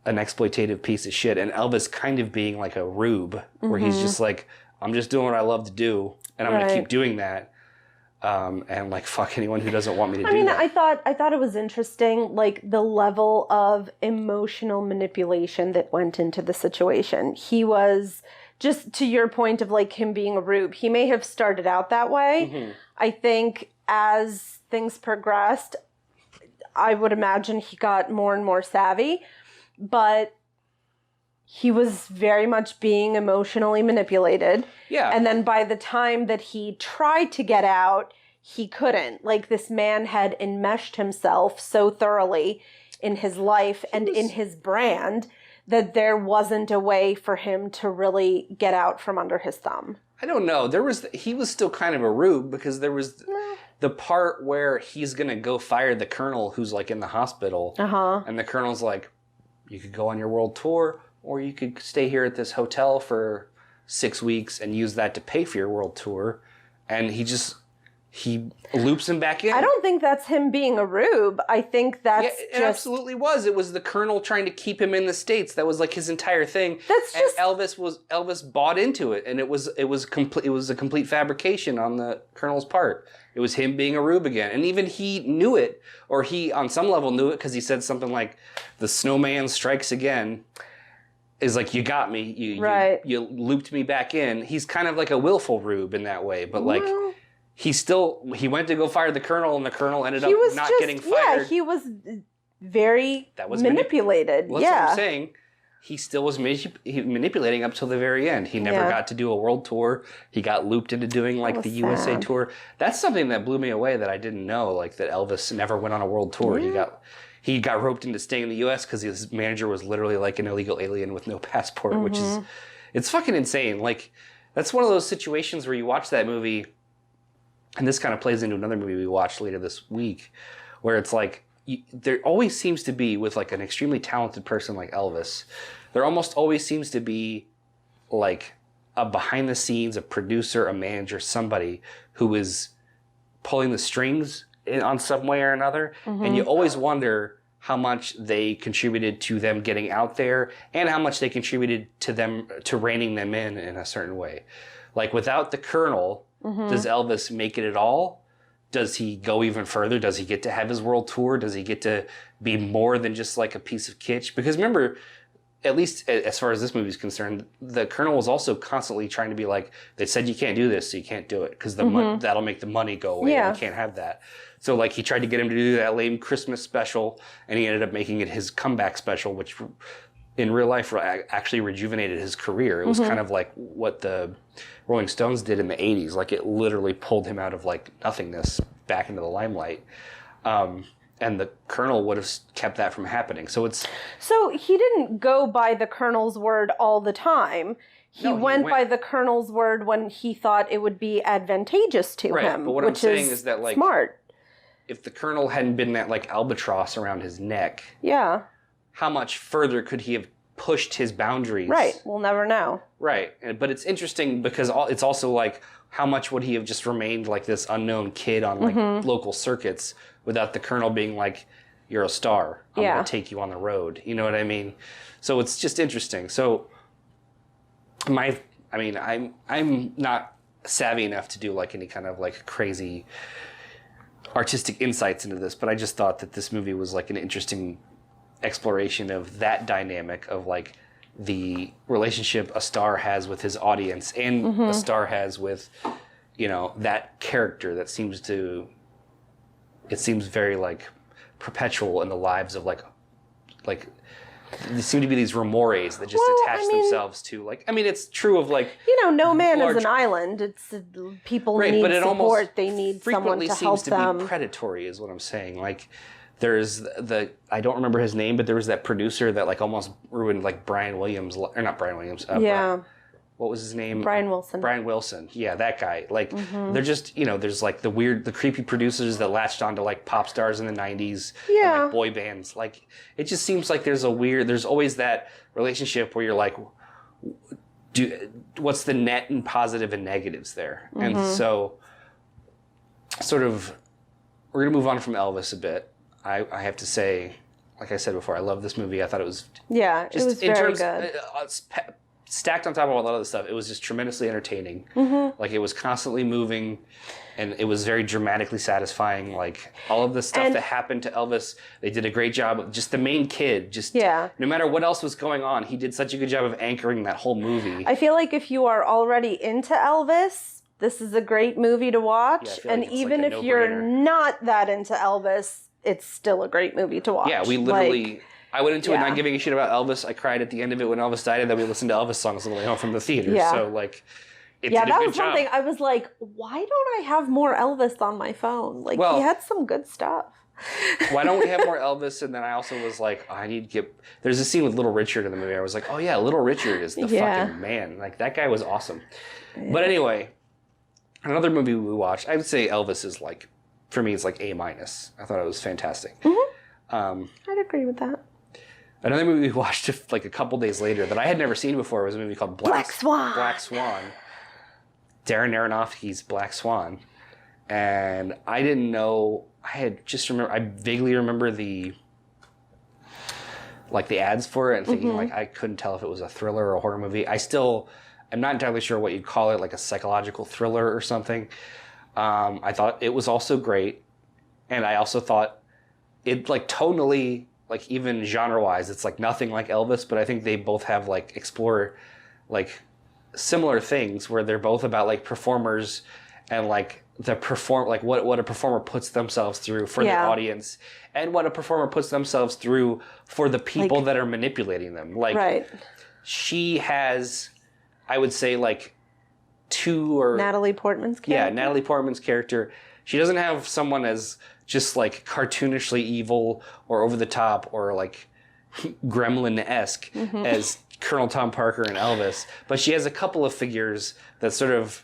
[SPEAKER 1] an exploitative piece of shit, and Elvis kind of being like a rube where he's just like, I'm just doing what I love to do, and I'm going to keep doing that. And like fuck anyone who doesn't want me to do that.
[SPEAKER 2] I thought it was interesting, like the level of emotional manipulation that went into the situation. He was, just to your point of like him being a rube, he may have started out that way. I think as things progressed, I would imagine he got more and more savvy, but he was very much being emotionally manipulated. Yeah. And then by the time that he tried to get out, he couldn't. Like, this man had enmeshed himself so thoroughly in his life and in his brand that there wasn't a way for him to really get out from under his thumb.
[SPEAKER 1] I don't know. He was still kind of a rube because there was the part where he's going to go fire the Colonel who's like in the hospital. And the Colonel's like, you could go on your world tour, or you could stay here at this hotel for 6 weeks and use that to pay for your world tour. And he loops him back in.
[SPEAKER 2] I don't think that's him being a rube. I think that's
[SPEAKER 1] it absolutely was. It was the Colonel trying to keep him in the States. That was like his entire thing. Elvis bought into it, and it was a complete fabrication on the Colonel's part. It was him being a rube again. And even he knew it, or he on some level knew it, because he said something like, the snowman strikes again. Is like, you got me. You looped me back in. He's kind of like a willful rube in that way, but like he went to go fire the Colonel, and the Colonel ended up not getting fired.
[SPEAKER 2] Yeah, he was very manipulated.
[SPEAKER 1] Well, that's what I'm saying. He still was manipulating up till the very end. He never got to do a world tour. He got looped into doing like the USA tour. That's something that blew me away that I didn't know, like that Elvis never went on a world tour. He got roped into staying in the U.S. because his manager was literally like an illegal alien with no passport, which is, it's fucking insane. Like, that's one of those situations where you watch that movie, and this kind of plays into another movie we watched later this week, where it's like, there always seems to be, with like an extremely talented person like Elvis, there almost always seems to be like a behind the scenes, a producer, a manager, somebody who is pulling the strings on some way or another, and you always wonder how much they contributed to them getting out there, and how much they contributed to reining them in a certain way. Like, without the Colonel, does Elvis make it at all? Does he go even further? Does he get to have his world tour? Does he get to be more than just like a piece of kitsch? Because remember, at least as far as this movie is concerned, the Colonel was also constantly trying to be like, they said you can't do this, so you can't do it, because that'll make the money go away. Yeah. You can't have that. So like, he tried to get him to do that lame Christmas special, and he ended up making it his comeback special, which in real life actually rejuvenated his career. It was kind of like what the Rolling Stones did in the 80s. Like, it literally pulled him out of like nothingness back into the limelight. And the Colonel would have kept that from happening. So
[SPEAKER 2] he didn't go by the Colonel's word all the time. He went by the Colonel's word when he thought it would be advantageous to him.
[SPEAKER 1] But what I'm saying is that, like,
[SPEAKER 2] smart.
[SPEAKER 1] If the Colonel hadn't been that like albatross around his neck, how much further could he have pushed his boundaries?
[SPEAKER 2] Right. We'll never know.
[SPEAKER 1] Right. But it's interesting because it's also like, how much would he have just remained like this unknown kid on like local circuits without the Colonel being like, you're a star, I'm going to take you on the road. You know what I mean? So it's just interesting. So I'm not savvy enough to do like any kind of like crazy artistic insights into this, but I just thought that this movie was like an interesting exploration of that dynamic of like the relationship a star has with his audience, and a star has with, you know, that character that seems very like perpetual in the lives of like there seem to be these remores that just attach themselves to, like, I mean, it's true of like,
[SPEAKER 2] you know, no man is an island. It's people need support. They need someone to help them. Frequently seems to be
[SPEAKER 1] predatory, is what I'm saying. Like, there's I don't remember his name, but there was that producer that like almost ruined like Brian Williams, or not Brian Williams. what was his name?
[SPEAKER 2] Brian Wilson.
[SPEAKER 1] Brian Wilson. Yeah, that guy. Like, they're just, there's like the creepy producers that latched onto like pop stars in the 90s.
[SPEAKER 2] Yeah.
[SPEAKER 1] And, like, boy bands. Like, it just seems like there's always that relationship where you're like, what's the net and positive and negatives there? And so, sort of, we're going to move on from Elvis a bit. I have to say, like I said before, I love this movie. I thought it was...
[SPEAKER 2] Yeah, it was very good.
[SPEAKER 1] Stacked on top of a lot of the stuff, it was just tremendously entertaining. Like, it was constantly moving, and it was very dramatically satisfying. Like, all of the stuff that happened to Elvis, they did a great job of just the main kid. No matter what else was going on, he did such a good job of anchoring that whole movie.
[SPEAKER 2] I feel like if you are already into Elvis, this is a great movie to watch.
[SPEAKER 1] Yeah,
[SPEAKER 2] and even
[SPEAKER 1] like
[SPEAKER 2] if you're not that into Elvis, it's still a great movie to watch.
[SPEAKER 1] Yeah, we literally... I went into it not giving a shit about Elvis. I cried at the end of it when Elvis died, and then we listened to Elvis songs on the way home from the theater.
[SPEAKER 2] Yeah.
[SPEAKER 1] So, like, it did a
[SPEAKER 2] that
[SPEAKER 1] good
[SPEAKER 2] was
[SPEAKER 1] job.
[SPEAKER 2] one thing. I was like, why don't I have more Elvis on my phone? Like, he had some good stuff.
[SPEAKER 1] Why don't we have more Elvis? And then I also was like, I need to get... There's a scene with Little Richard in the movie. I was like, oh yeah, Little Richard is the fucking man. Like, that guy was awesome. Yeah. But anyway, another movie we watched, I would say Elvis is like, for me, it's like A-. I thought it was fantastic.
[SPEAKER 2] I'd agree with that.
[SPEAKER 1] Another movie we watched like a couple days later that I had never seen before was a movie called Black Swan. Black Swan. Darren Aronofsky's Black Swan. And I didn't know... I vaguely remember the ads for it and thinking like I couldn't tell if it was a thriller or a horror movie. I'm not entirely sure what you'd call it, like a psychological thriller or something. I thought it was also great. And I also thought it like tonally, like even genre-wise, it's like nothing like Elvis, but I think they both have like explore like similar things where they're both about like performers and like what a performer puts themselves through for the audience and what a performer puts themselves through for the people that are manipulating them. Like she has, I would say like
[SPEAKER 2] Natalie Portman's character.
[SPEAKER 1] Yeah, Natalie Portman's character. She doesn't have someone as just like cartoonishly evil or over the top or like gremlin-esque as Colonel Tom Parker and Elvis, but she has a couple of figures that sort of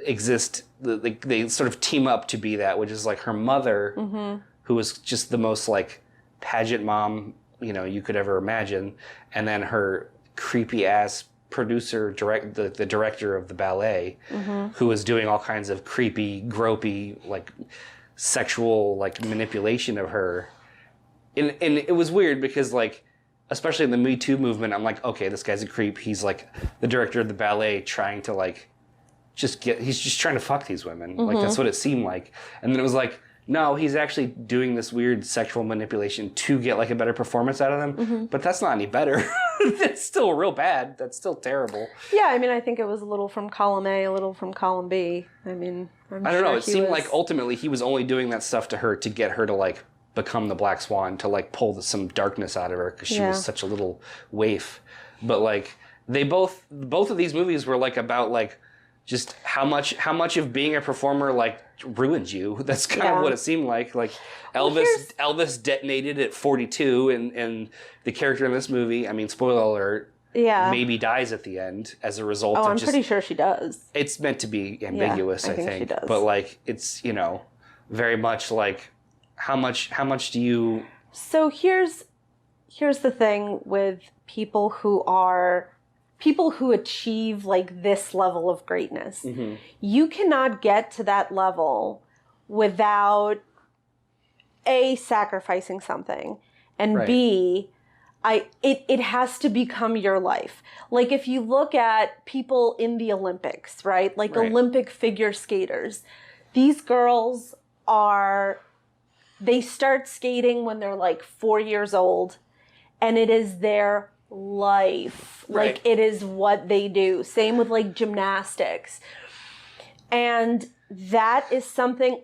[SPEAKER 1] exist, they sort of team up to be that, which is like her mother, who was just the most like pageant mom, you could ever imagine, and then her creepy ass producer, the director of the ballet, who was doing all kinds of creepy, gropey, like sexual like manipulation of her. And it was weird because like, especially in the Me Too movement, I'm like, okay, this guy's a creep. He's like the director of the ballet trying to like he's just trying to fuck these women. Like that's what it seemed like. And then it was like, no, he's actually doing this weird sexual manipulation to get like a better performance out of them. But that's not any better. That's still real bad. That's still terrible.
[SPEAKER 2] Yeah, I mean, I think it was a little from column A, a little from column B. I mean,
[SPEAKER 1] I don't know. It seemed like ultimately he was only doing that stuff to her to get her to like become the Black Swan, to like pull some darkness out of her because she was such a little waif. But like they both of these movies were like about like just how much of being a performer like ruined you. That's kind of what it seemed like. Like Elvis detonated at 42, and the character in this movie, I mean, spoiler alert, maybe dies at the end as a result of
[SPEAKER 2] I'm pretty sure she does.
[SPEAKER 1] It's meant to be ambiguous, I think. She does. But like it's, very much like how much do you...
[SPEAKER 2] So here's the thing with people who achieve like this level of greatness. You cannot get to that level without A, sacrificing something, and B, it has to become your life. Like if you look at people in the Olympics, right? Like Olympic figure skaters, these girls they start skating when they're like 4 years old, and it is their life. Like it is what they do. Same with like gymnastics. And that is something,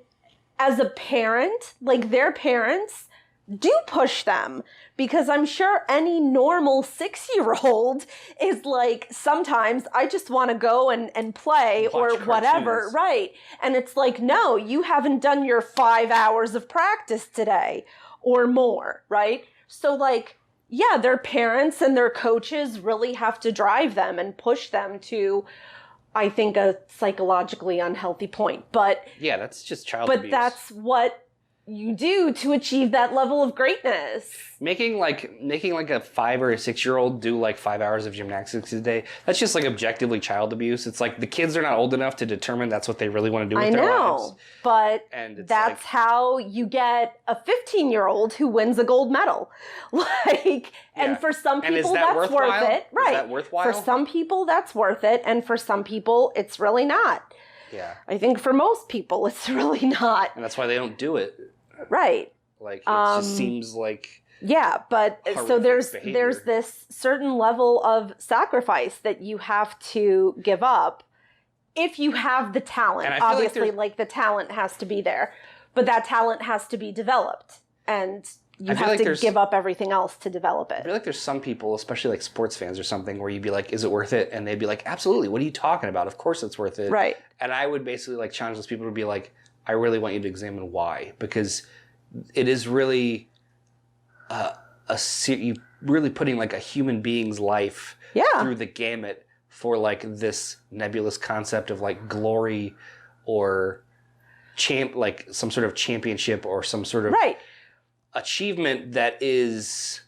[SPEAKER 2] as a parent, like their parents do push them, because I'm sure any normal 6-year-old is like, sometimes I just want to go and play or whatever. Right. And it's like, no, you haven't done your 5 hours of practice today or more. Right. So like, yeah, their parents and their coaches really have to drive them and push them to, I think, a psychologically unhealthy point. But
[SPEAKER 1] yeah, that's just child
[SPEAKER 2] but
[SPEAKER 1] abuse.
[SPEAKER 2] that's what you do to achieve that level of greatness.
[SPEAKER 1] Making like a 5 or a 6-year-old do like 5 hours of gymnastics a day, that's just like objectively child abuse. It's like the kids are not old enough to determine that's what they really want to do with their lives.
[SPEAKER 2] But
[SPEAKER 1] And
[SPEAKER 2] that's
[SPEAKER 1] like,
[SPEAKER 2] how you get a 15-year-old who wins a gold medal. And for some
[SPEAKER 1] and is
[SPEAKER 2] people
[SPEAKER 1] that
[SPEAKER 2] that's
[SPEAKER 1] worthwhile?
[SPEAKER 2] worth it. Right.
[SPEAKER 1] Is that worthwhile?
[SPEAKER 2] For some people that's worth it, and for some people it's really not.
[SPEAKER 1] Yeah.
[SPEAKER 2] I think for most people it's really not.
[SPEAKER 1] And that's why they don't do it.
[SPEAKER 2] Right.
[SPEAKER 1] Like, it just seems like...
[SPEAKER 2] Yeah, but so there's
[SPEAKER 1] behavior.
[SPEAKER 2] this certain level of sacrifice that you have to give up if you have the talent.
[SPEAKER 1] And I feel
[SPEAKER 2] Obviously, like the talent has to be there, but that talent has to be developed, and you have to give up everything else to develop
[SPEAKER 1] I
[SPEAKER 2] it.
[SPEAKER 1] feel like there's some people, especially like sports fans or something, where you'd be like, is it worth it? And they'd be like, absolutely. What are you talking about? Of course it's worth it.
[SPEAKER 2] Right.
[SPEAKER 1] And I would basically like challenge those people to be like, I really want you to examine why, because it is really you really putting like a human being's life through the gamut for like this nebulous concept of like glory or like some sort of championship or some sort of achievement that is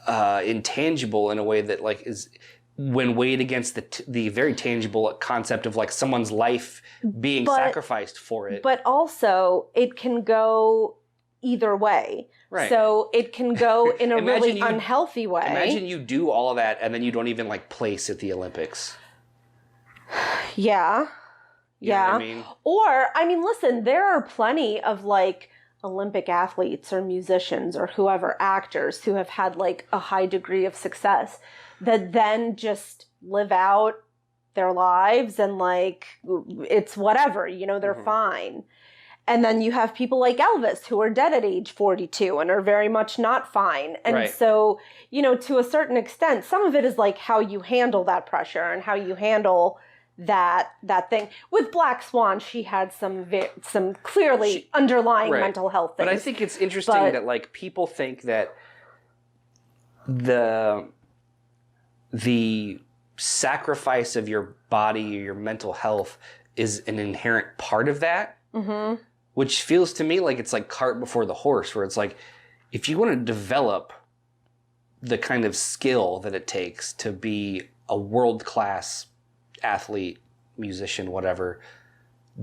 [SPEAKER 1] intangible in a way that like is when weighed against the very tangible concept of like someone's life being sacrificed for it.
[SPEAKER 2] But also it can go either way.
[SPEAKER 1] Right.
[SPEAKER 2] So it can go in a really unhealthy way.
[SPEAKER 1] Imagine you do all of that and then you don't even like place at the Olympics.
[SPEAKER 2] Yeah.
[SPEAKER 1] You know what I mean?
[SPEAKER 2] Or, I mean, listen, there are plenty of like Olympic athletes or musicians or whoever, actors who have had like a high degree of success that then just live out their lives and like it's whatever, you know, they're fine. And then you have people like Elvis who are dead at age 42 and are very much not fine. And so, you know, to a certain extent, some of it is like how you handle that pressure and how you handle that thing. With Black Swan, she had some clearly underlying mental health things.
[SPEAKER 1] But I think it's interesting that like people think that the sacrifice of your body or your mental health is an inherent part of that. Mm-hmm. Which feels to me like it's like cart before the horse, where it's like, if you want to develop the kind of skill that it takes to be a world-class athlete, musician, whatever,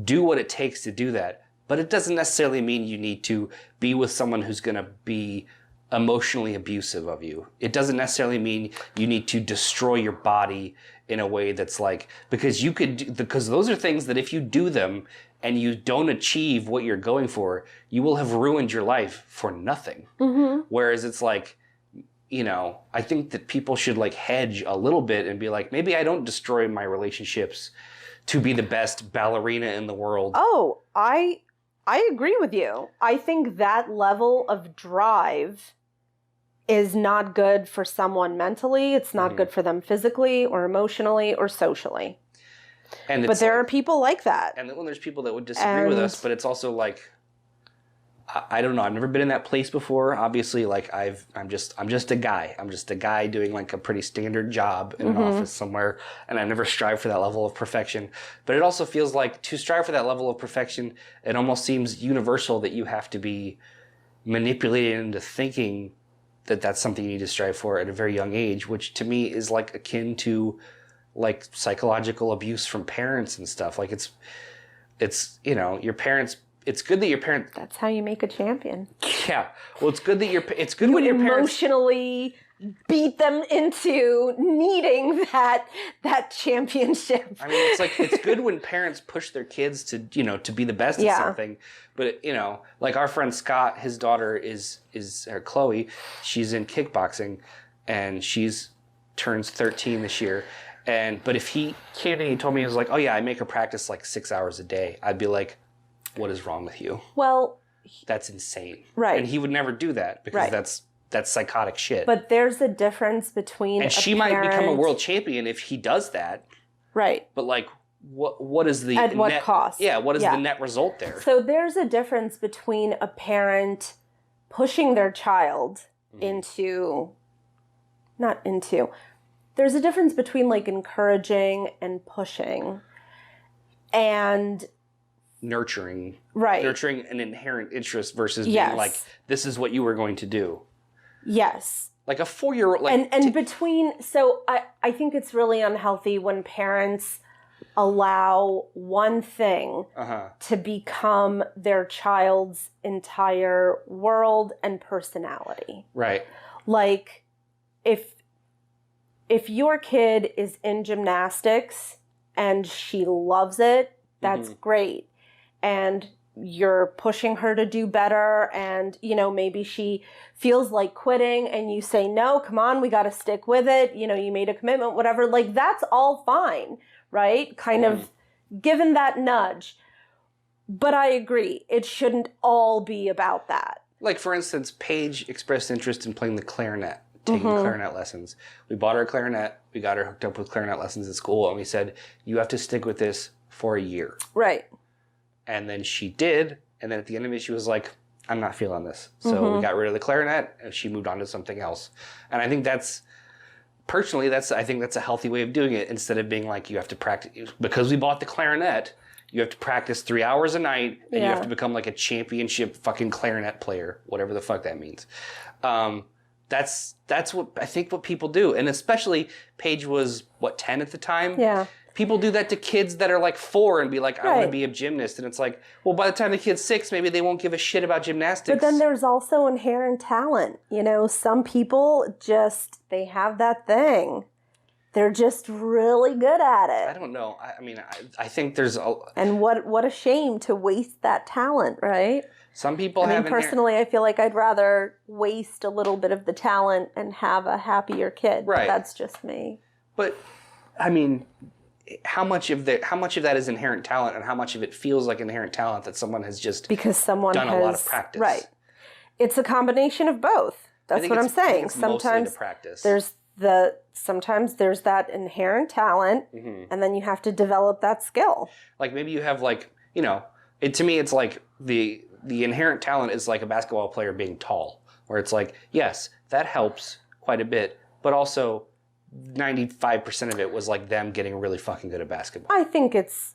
[SPEAKER 1] do what it takes to do that. But it doesn't necessarily mean you need to be with someone who's going to be emotionally abusive of you. It doesn't necessarily mean you need to destroy your body in a way that's like, because those are things that if you do them and you don't achieve what you're going for, you will have ruined your life for nothing. Mm-hmm. Whereas it's like, you know, I think that people should like hedge a little bit and be like, maybe I don't destroy my relationships to be the best ballerina in the world.
[SPEAKER 2] Oh, I agree with you. I think that level of drive is not good for someone mentally. It's not good for them physically or emotionally or socially. But there are people like that.
[SPEAKER 1] And then when there's people that would disagree with us, but it's also like, I don't know. I've never been in that place before. Obviously, like I'm just a guy. I'm just a guy doing like a pretty standard job in an office somewhere, and I never strive for that level of perfection. But it also feels like to strive for that level of perfection, it almost seems universal that you have to be manipulated into thinking that that's something you need to strive for at a very young age, which to me is like akin to like psychological abuse from parents and stuff. Like it's you know, your parents. It's good that your parents.
[SPEAKER 2] That's how you make a champion.
[SPEAKER 1] Yeah. Well, it's good that it's good when your parents
[SPEAKER 2] emotionally beat them into needing that championship.
[SPEAKER 1] I mean, it's good when parents push their kids to, you know, to be the best at something. But you know, like our friend Scott, his daughter is Chloe. She's in kickboxing, and turns 13 this year. But if he told me, he was like, oh yeah, I make her practice like 6 hours a day. I'd be like, what is wrong with you?
[SPEAKER 2] Well,
[SPEAKER 1] that's insane.
[SPEAKER 2] Right.
[SPEAKER 1] And he would never do that because that's psychotic shit.
[SPEAKER 2] But there's a difference between
[SPEAKER 1] and she might become a world champion if he does that.
[SPEAKER 2] Right.
[SPEAKER 1] But like, what is the
[SPEAKER 2] at what cost?
[SPEAKER 1] Yeah. What is the net result there?
[SPEAKER 2] So there's a difference between a parent pushing their child there's a difference between like encouraging and pushing and
[SPEAKER 1] nurturing.
[SPEAKER 2] Right.
[SPEAKER 1] Nurturing an inherent interest versus being like, this is what you were going to do.
[SPEAKER 2] Yes.
[SPEAKER 1] Like a 4-year-old.
[SPEAKER 2] Like, so I think it's really unhealthy when parents allow one thing to become their child's entire world and personality.
[SPEAKER 1] Right.
[SPEAKER 2] Like, if your kid is in gymnastics and she loves it, that's great. And you're pushing her to do better, and, you know, maybe she feels like quitting and you say, no, come on, we got to stick with it. You know, you made a commitment, whatever. Like, that's all fine, right? Kind of given that nudge. But I agree, it shouldn't all be about that. Like,
[SPEAKER 1] for instance, Paige expressed interest in playing the clarinet, taking clarinet lessons. We bought her a clarinet. We got her hooked up with clarinet lessons at school, and we said, you have to stick with this for a year.
[SPEAKER 2] Right.
[SPEAKER 1] And then she did, and then at the end of it, she was like, I'm not feeling this. So we got rid of the clarinet, and she moved on to something else. And I think I think that's a healthy way of doing it, instead of being like, you have to practice, because we bought the clarinet, you have to practice 3 hours a night, and you have to become like a championship fucking clarinet player, whatever the fuck that means. That's what I think what people do. And especially Paige was, 10 at the time?
[SPEAKER 2] Yeah.
[SPEAKER 1] People do that to kids that are like 4 and be like, I want to be a gymnast. And it's like, well, by the time the kid's 6, maybe they won't give a shit about gymnastics.
[SPEAKER 2] But then there's also inherent talent. You know, some people they have that thing. They're just really good at it.
[SPEAKER 1] I don't know. I mean, I think there's
[SPEAKER 2] And what a shame to waste that talent, right?
[SPEAKER 1] Some people have...
[SPEAKER 2] personally, I feel like I'd rather waste a little bit of the talent and have a happier kid.
[SPEAKER 1] Right.
[SPEAKER 2] But that's just me.
[SPEAKER 1] But, I mean... How much of that is inherent talent, and how much of it feels like inherent talent that someone has just done a lot of practice?
[SPEAKER 2] Right. It's a combination of both. That's what I'm saying.
[SPEAKER 1] Sometimes practice.
[SPEAKER 2] Sometimes there's that inherent talent, and then you have to develop that skill.
[SPEAKER 1] Like maybe you have to me it's like the inherent talent is like a basketball player being tall, where it's like, yes, that helps quite a bit, but also 95% of it was like them getting really fucking good at basketball.
[SPEAKER 2] I think it's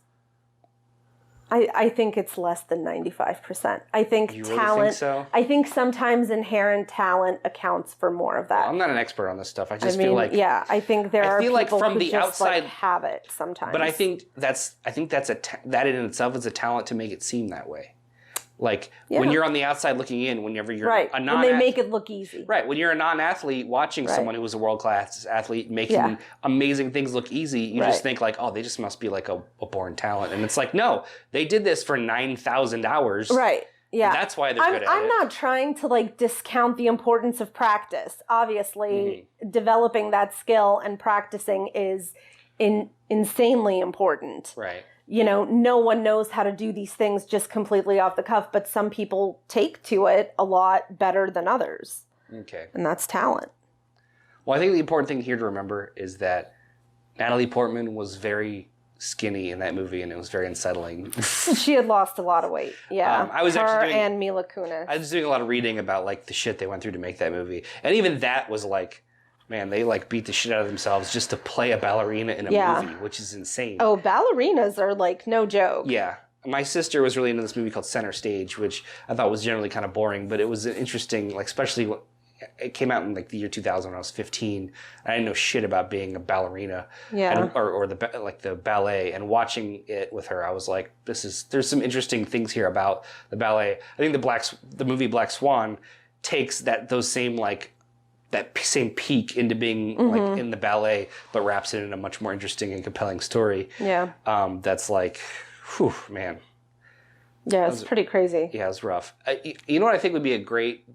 [SPEAKER 2] less than 95%. I think
[SPEAKER 1] you
[SPEAKER 2] talent.
[SPEAKER 1] Really think so?
[SPEAKER 2] I think sometimes inherent talent accounts for more of that.
[SPEAKER 1] Well, I'm not an expert on this stuff. I feel like
[SPEAKER 2] I think there are people
[SPEAKER 1] like from
[SPEAKER 2] who
[SPEAKER 1] the
[SPEAKER 2] just
[SPEAKER 1] outside
[SPEAKER 2] have it sometimes.
[SPEAKER 1] But I think that in itself is a talent to make it seem that way. Like, when you're on the outside looking in, whenever you're a non-athlete...
[SPEAKER 2] When they make it look easy.
[SPEAKER 1] Right. When you're a non-athlete watching someone who was a world-class athlete making amazing things look easy, you just think like, oh, they just must be like a born talent. And it's like, no, they did this for 9,000 hours.
[SPEAKER 2] Right. Yeah.
[SPEAKER 1] That's why they're good at it.
[SPEAKER 2] I'm not trying to like discount the importance of practice. Obviously, developing that skill and practicing is insanely important.
[SPEAKER 1] Right.
[SPEAKER 2] You know, no one knows how to do these things just completely off the cuff, but some people take to it a lot better than others.
[SPEAKER 1] Okay.
[SPEAKER 2] And that's talent.
[SPEAKER 1] Well, I think the important thing here to remember is that Natalie Portman was very skinny in that movie, and it was very unsettling.
[SPEAKER 2] She had lost a lot of weight. Yeah. And Mila Kunis.
[SPEAKER 1] I was doing a lot of reading about like the shit they went through to make that movie. And even that was like, man, they like beat the shit out of themselves just to play a ballerina in a movie, which is insane.
[SPEAKER 2] Oh, ballerinas are like no joke.
[SPEAKER 1] Yeah. My sister was really into this movie called Center Stage, which I thought was generally kind of boring, but it was an interesting, like, especially when it came out in like the year 2000 when I was 15. I didn't know shit about being a ballerina or the ballet, and watching it with her, I was like, there's some interesting things here about the ballet. I think the movie Black Swan takes that same peak into being like in the ballet, but wraps it in a much more interesting and compelling story.
[SPEAKER 2] Yeah.
[SPEAKER 1] That's like, whew, man.
[SPEAKER 2] Yeah, it's pretty crazy.
[SPEAKER 1] Yeah, it's rough. You know what I think would be a great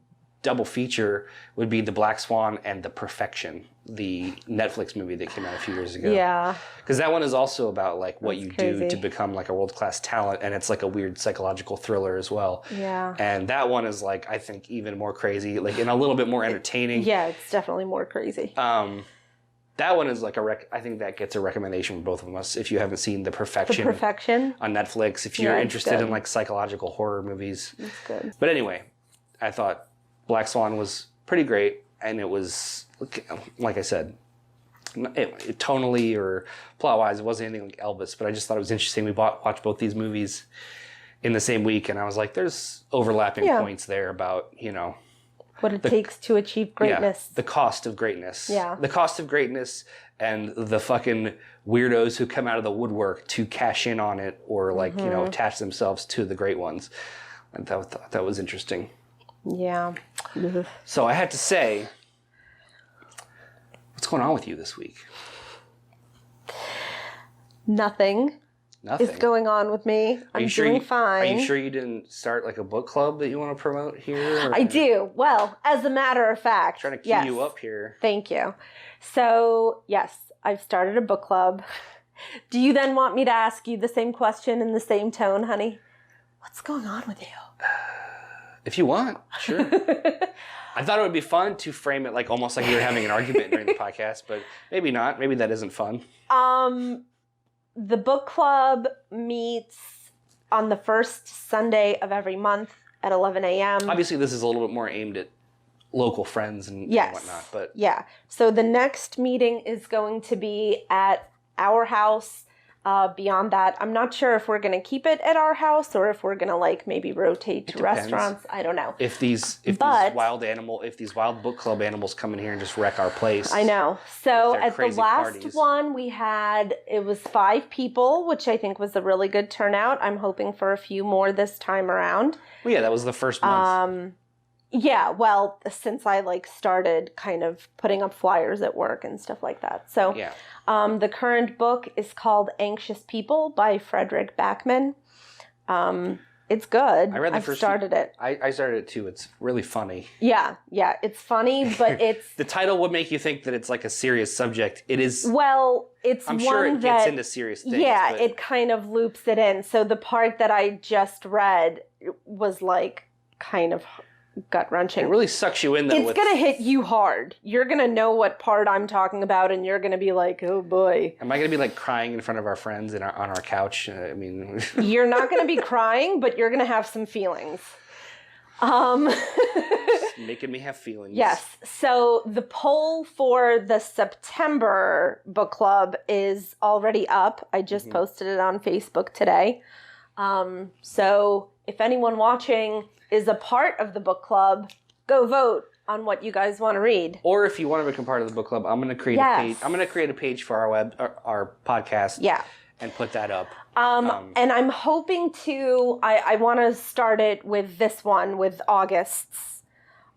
[SPEAKER 1] double feature would be The Black Swan and The Perfection, the Netflix movie that came out a few years ago.
[SPEAKER 2] Yeah.
[SPEAKER 1] Because that one is also about like what you do to become like a world-class talent, and it's like a weird psychological thriller as well.
[SPEAKER 2] Yeah.
[SPEAKER 1] And that one is like, I think, even more crazy, like and a little bit more entertaining.
[SPEAKER 2] Yeah, it's definitely more crazy.
[SPEAKER 1] That one is like I think that gets a recommendation from both of us if you haven't seen The Perfection. On Netflix, if you're interested in like psychological horror movies.
[SPEAKER 2] That's good.
[SPEAKER 1] But anyway, I thought Black Swan was pretty great, and it was, like I said, it tonally or plot-wise, it wasn't anything like Elvis, but I just thought it was interesting. We watched both these movies in the same week, and I was like, there's overlapping points there about,
[SPEAKER 2] what it takes to achieve greatness.
[SPEAKER 1] Yeah, the cost of greatness.
[SPEAKER 2] Yeah. The
[SPEAKER 1] cost of greatness and the fucking weirdos who come out of the woodwork to cash in on it or attach themselves to the great ones. I thought that was interesting.
[SPEAKER 2] Yeah.
[SPEAKER 1] So I had to say, what's going on with you this week?
[SPEAKER 2] Nothing is going on with me. I'm doing fine.
[SPEAKER 1] Are you sure you didn't start like a book club that you want to promote here?
[SPEAKER 2] I do. Well, as a matter of fact.
[SPEAKER 1] I'm trying to cue you up here.
[SPEAKER 2] Thank you. So, yes, I've started a book club. Do you then want me to ask you the same question in the same tone, honey? What's going on with you?
[SPEAKER 1] If you want, sure. I thought it would be fun to frame it like almost like we were having an argument during the podcast, but maybe not. Maybe that isn't fun.
[SPEAKER 2] The book club meets on the first Sunday of every month at 11 a.m.
[SPEAKER 1] Obviously, this is a little bit more aimed at local friends and whatnot. But
[SPEAKER 2] yeah. So the next meeting is going to be at our house. Beyond that, I'm not sure if we're going to keep it at our house or if we're going to maybe rotate to restaurants. I don't know.
[SPEAKER 1] If these wild book club animals come in here and just wreck our place.
[SPEAKER 2] I know. So at the last one we had, it was 5 people, which I think was a really good turnout. I'm hoping for a few more this time around.
[SPEAKER 1] Well, yeah, that was the first month.
[SPEAKER 2] Yeah, well, since I started kind of putting up flyers at work and stuff like that. So
[SPEAKER 1] yeah.
[SPEAKER 2] The current book is called Anxious People by Frederick Backman. It's good.
[SPEAKER 1] I read the first
[SPEAKER 2] started it.
[SPEAKER 1] I started it too. It's really funny.
[SPEAKER 2] Yeah, it's funny, but it's...
[SPEAKER 1] The title would make you think that it's like a serious subject. It is...
[SPEAKER 2] Well, it's
[SPEAKER 1] I'm
[SPEAKER 2] one
[SPEAKER 1] sure it gets into serious things.
[SPEAKER 2] Yeah, it kind of loops it in. So the part that I just read was kind of gut-wrenching.
[SPEAKER 1] It really sucks you in, though.
[SPEAKER 2] It's going to hit you hard. You're going to know what part I'm talking about, and you're going to be like, oh, boy.
[SPEAKER 1] Am I going to be, crying in front of our friends on our couch? I mean...
[SPEAKER 2] You're not going to be crying, but you're going to have some feelings.
[SPEAKER 1] It's making me have feelings.
[SPEAKER 2] Yes. So the poll for the September book club is already up. I just posted it on Facebook today. So if anyone watching is a part of the book club, go vote on what you guys want to read.
[SPEAKER 1] Or if you want to become part of the book club, I'm going to create a page. I'm going to create a page for our podcast.
[SPEAKER 2] Yeah.
[SPEAKER 1] And put that up.
[SPEAKER 2] And I'm hoping to. I want to start it with this one with August's.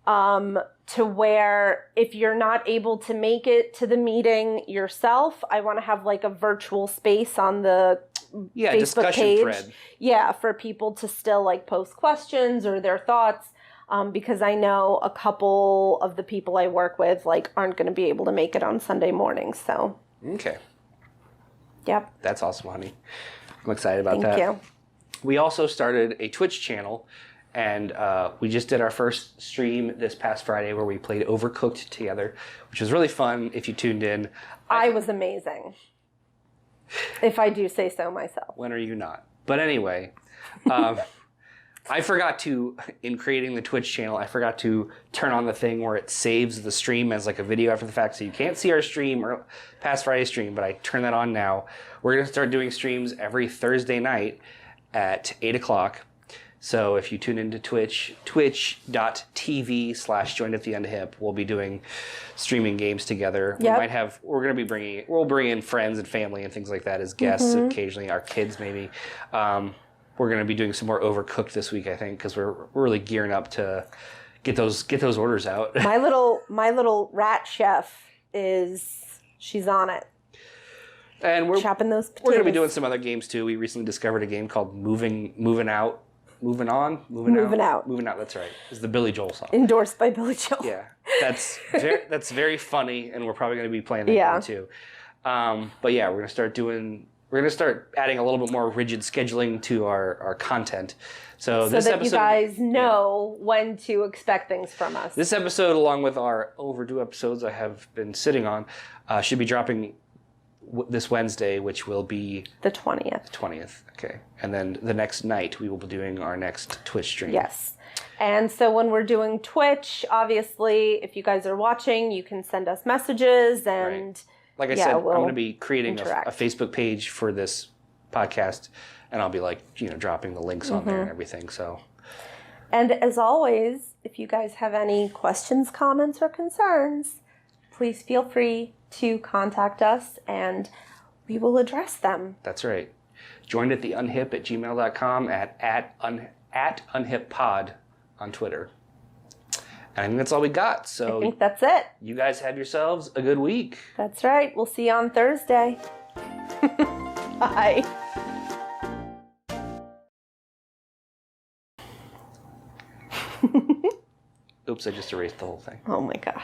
[SPEAKER 2] To where if you're not able to make it to the meeting yourself, I want to have a virtual space on the Facebook
[SPEAKER 1] discussion
[SPEAKER 2] page.
[SPEAKER 1] Thread.
[SPEAKER 2] Yeah, for people to still post questions or their thoughts. Because I know a couple of the people I work with aren't going to be able to make it on Sunday mornings. So.
[SPEAKER 1] Okay.
[SPEAKER 2] Yep.
[SPEAKER 1] That's awesome, honey. I'm excited about that.
[SPEAKER 2] Thank you.
[SPEAKER 1] We also started a Twitch channel. And we just did our first stream this past Friday where we played Overcooked together, which was really fun if you tuned in.
[SPEAKER 2] I was amazing, if I do say so myself.
[SPEAKER 1] When are you not? But anyway, I forgot to, in creating the Twitch channel, I forgot to turn on the thing where it saves the stream as a video after the fact. So you can't see our stream or past Friday's stream, but I turn that on now. We're going to start doing streams every Thursday night at 8 o'clock. So if you tune into Twitch, twitch.tv/joined at the end hip, we'll be doing streaming games together.
[SPEAKER 2] Yep.
[SPEAKER 1] We'll bring in friends and family and things like that as guests, occasionally our kids maybe. We're going to be doing some more Overcooked this week, I think, because we're really gearing up to get those orders out.
[SPEAKER 2] My little rat chef she's on it.
[SPEAKER 1] And we're
[SPEAKER 2] chopping those potatoes.
[SPEAKER 1] We're going to be doing some other games too. We recently discovered a game called Moving Out. Moving Out. That's right. It's the Billy Joel song.
[SPEAKER 2] Endorsed by Billy Joel.
[SPEAKER 1] Yeah, that's very funny, and we're probably going to be playing that game too. But yeah, we're going to start adding a little bit more rigid scheduling to our content. So this
[SPEAKER 2] that
[SPEAKER 1] episode,
[SPEAKER 2] you guys know when to expect things from us.
[SPEAKER 1] This episode, along with our overdue episodes I have been sitting on, should be dropping this Wednesday, which will be
[SPEAKER 2] The 20th.
[SPEAKER 1] 20th. Okay. And then the next night, we will be doing our next Twitch stream.
[SPEAKER 2] Yes. And so when we're doing Twitch, obviously, if you guys are watching, you can send us messages and...
[SPEAKER 1] Right. Like I said,
[SPEAKER 2] we'll
[SPEAKER 1] I'm going to be creating a
[SPEAKER 2] interact.
[SPEAKER 1] Facebook page for this podcast, and I'll be like, dropping the links on there and everything. So,
[SPEAKER 2] and as always, if you guys have any questions, comments, or concerns, please feel free to contact us, and we will address them.
[SPEAKER 1] that's right. Join at theunhip@gmail.com, at unhippod on Twitter. And I think that's all we got. So
[SPEAKER 2] I think that's it.
[SPEAKER 1] you guys have yourselves a good week.
[SPEAKER 2] That's right. We'll see you on Thursday. Bye.
[SPEAKER 1] Oops, I just erased the whole thing.
[SPEAKER 2] Oh my God.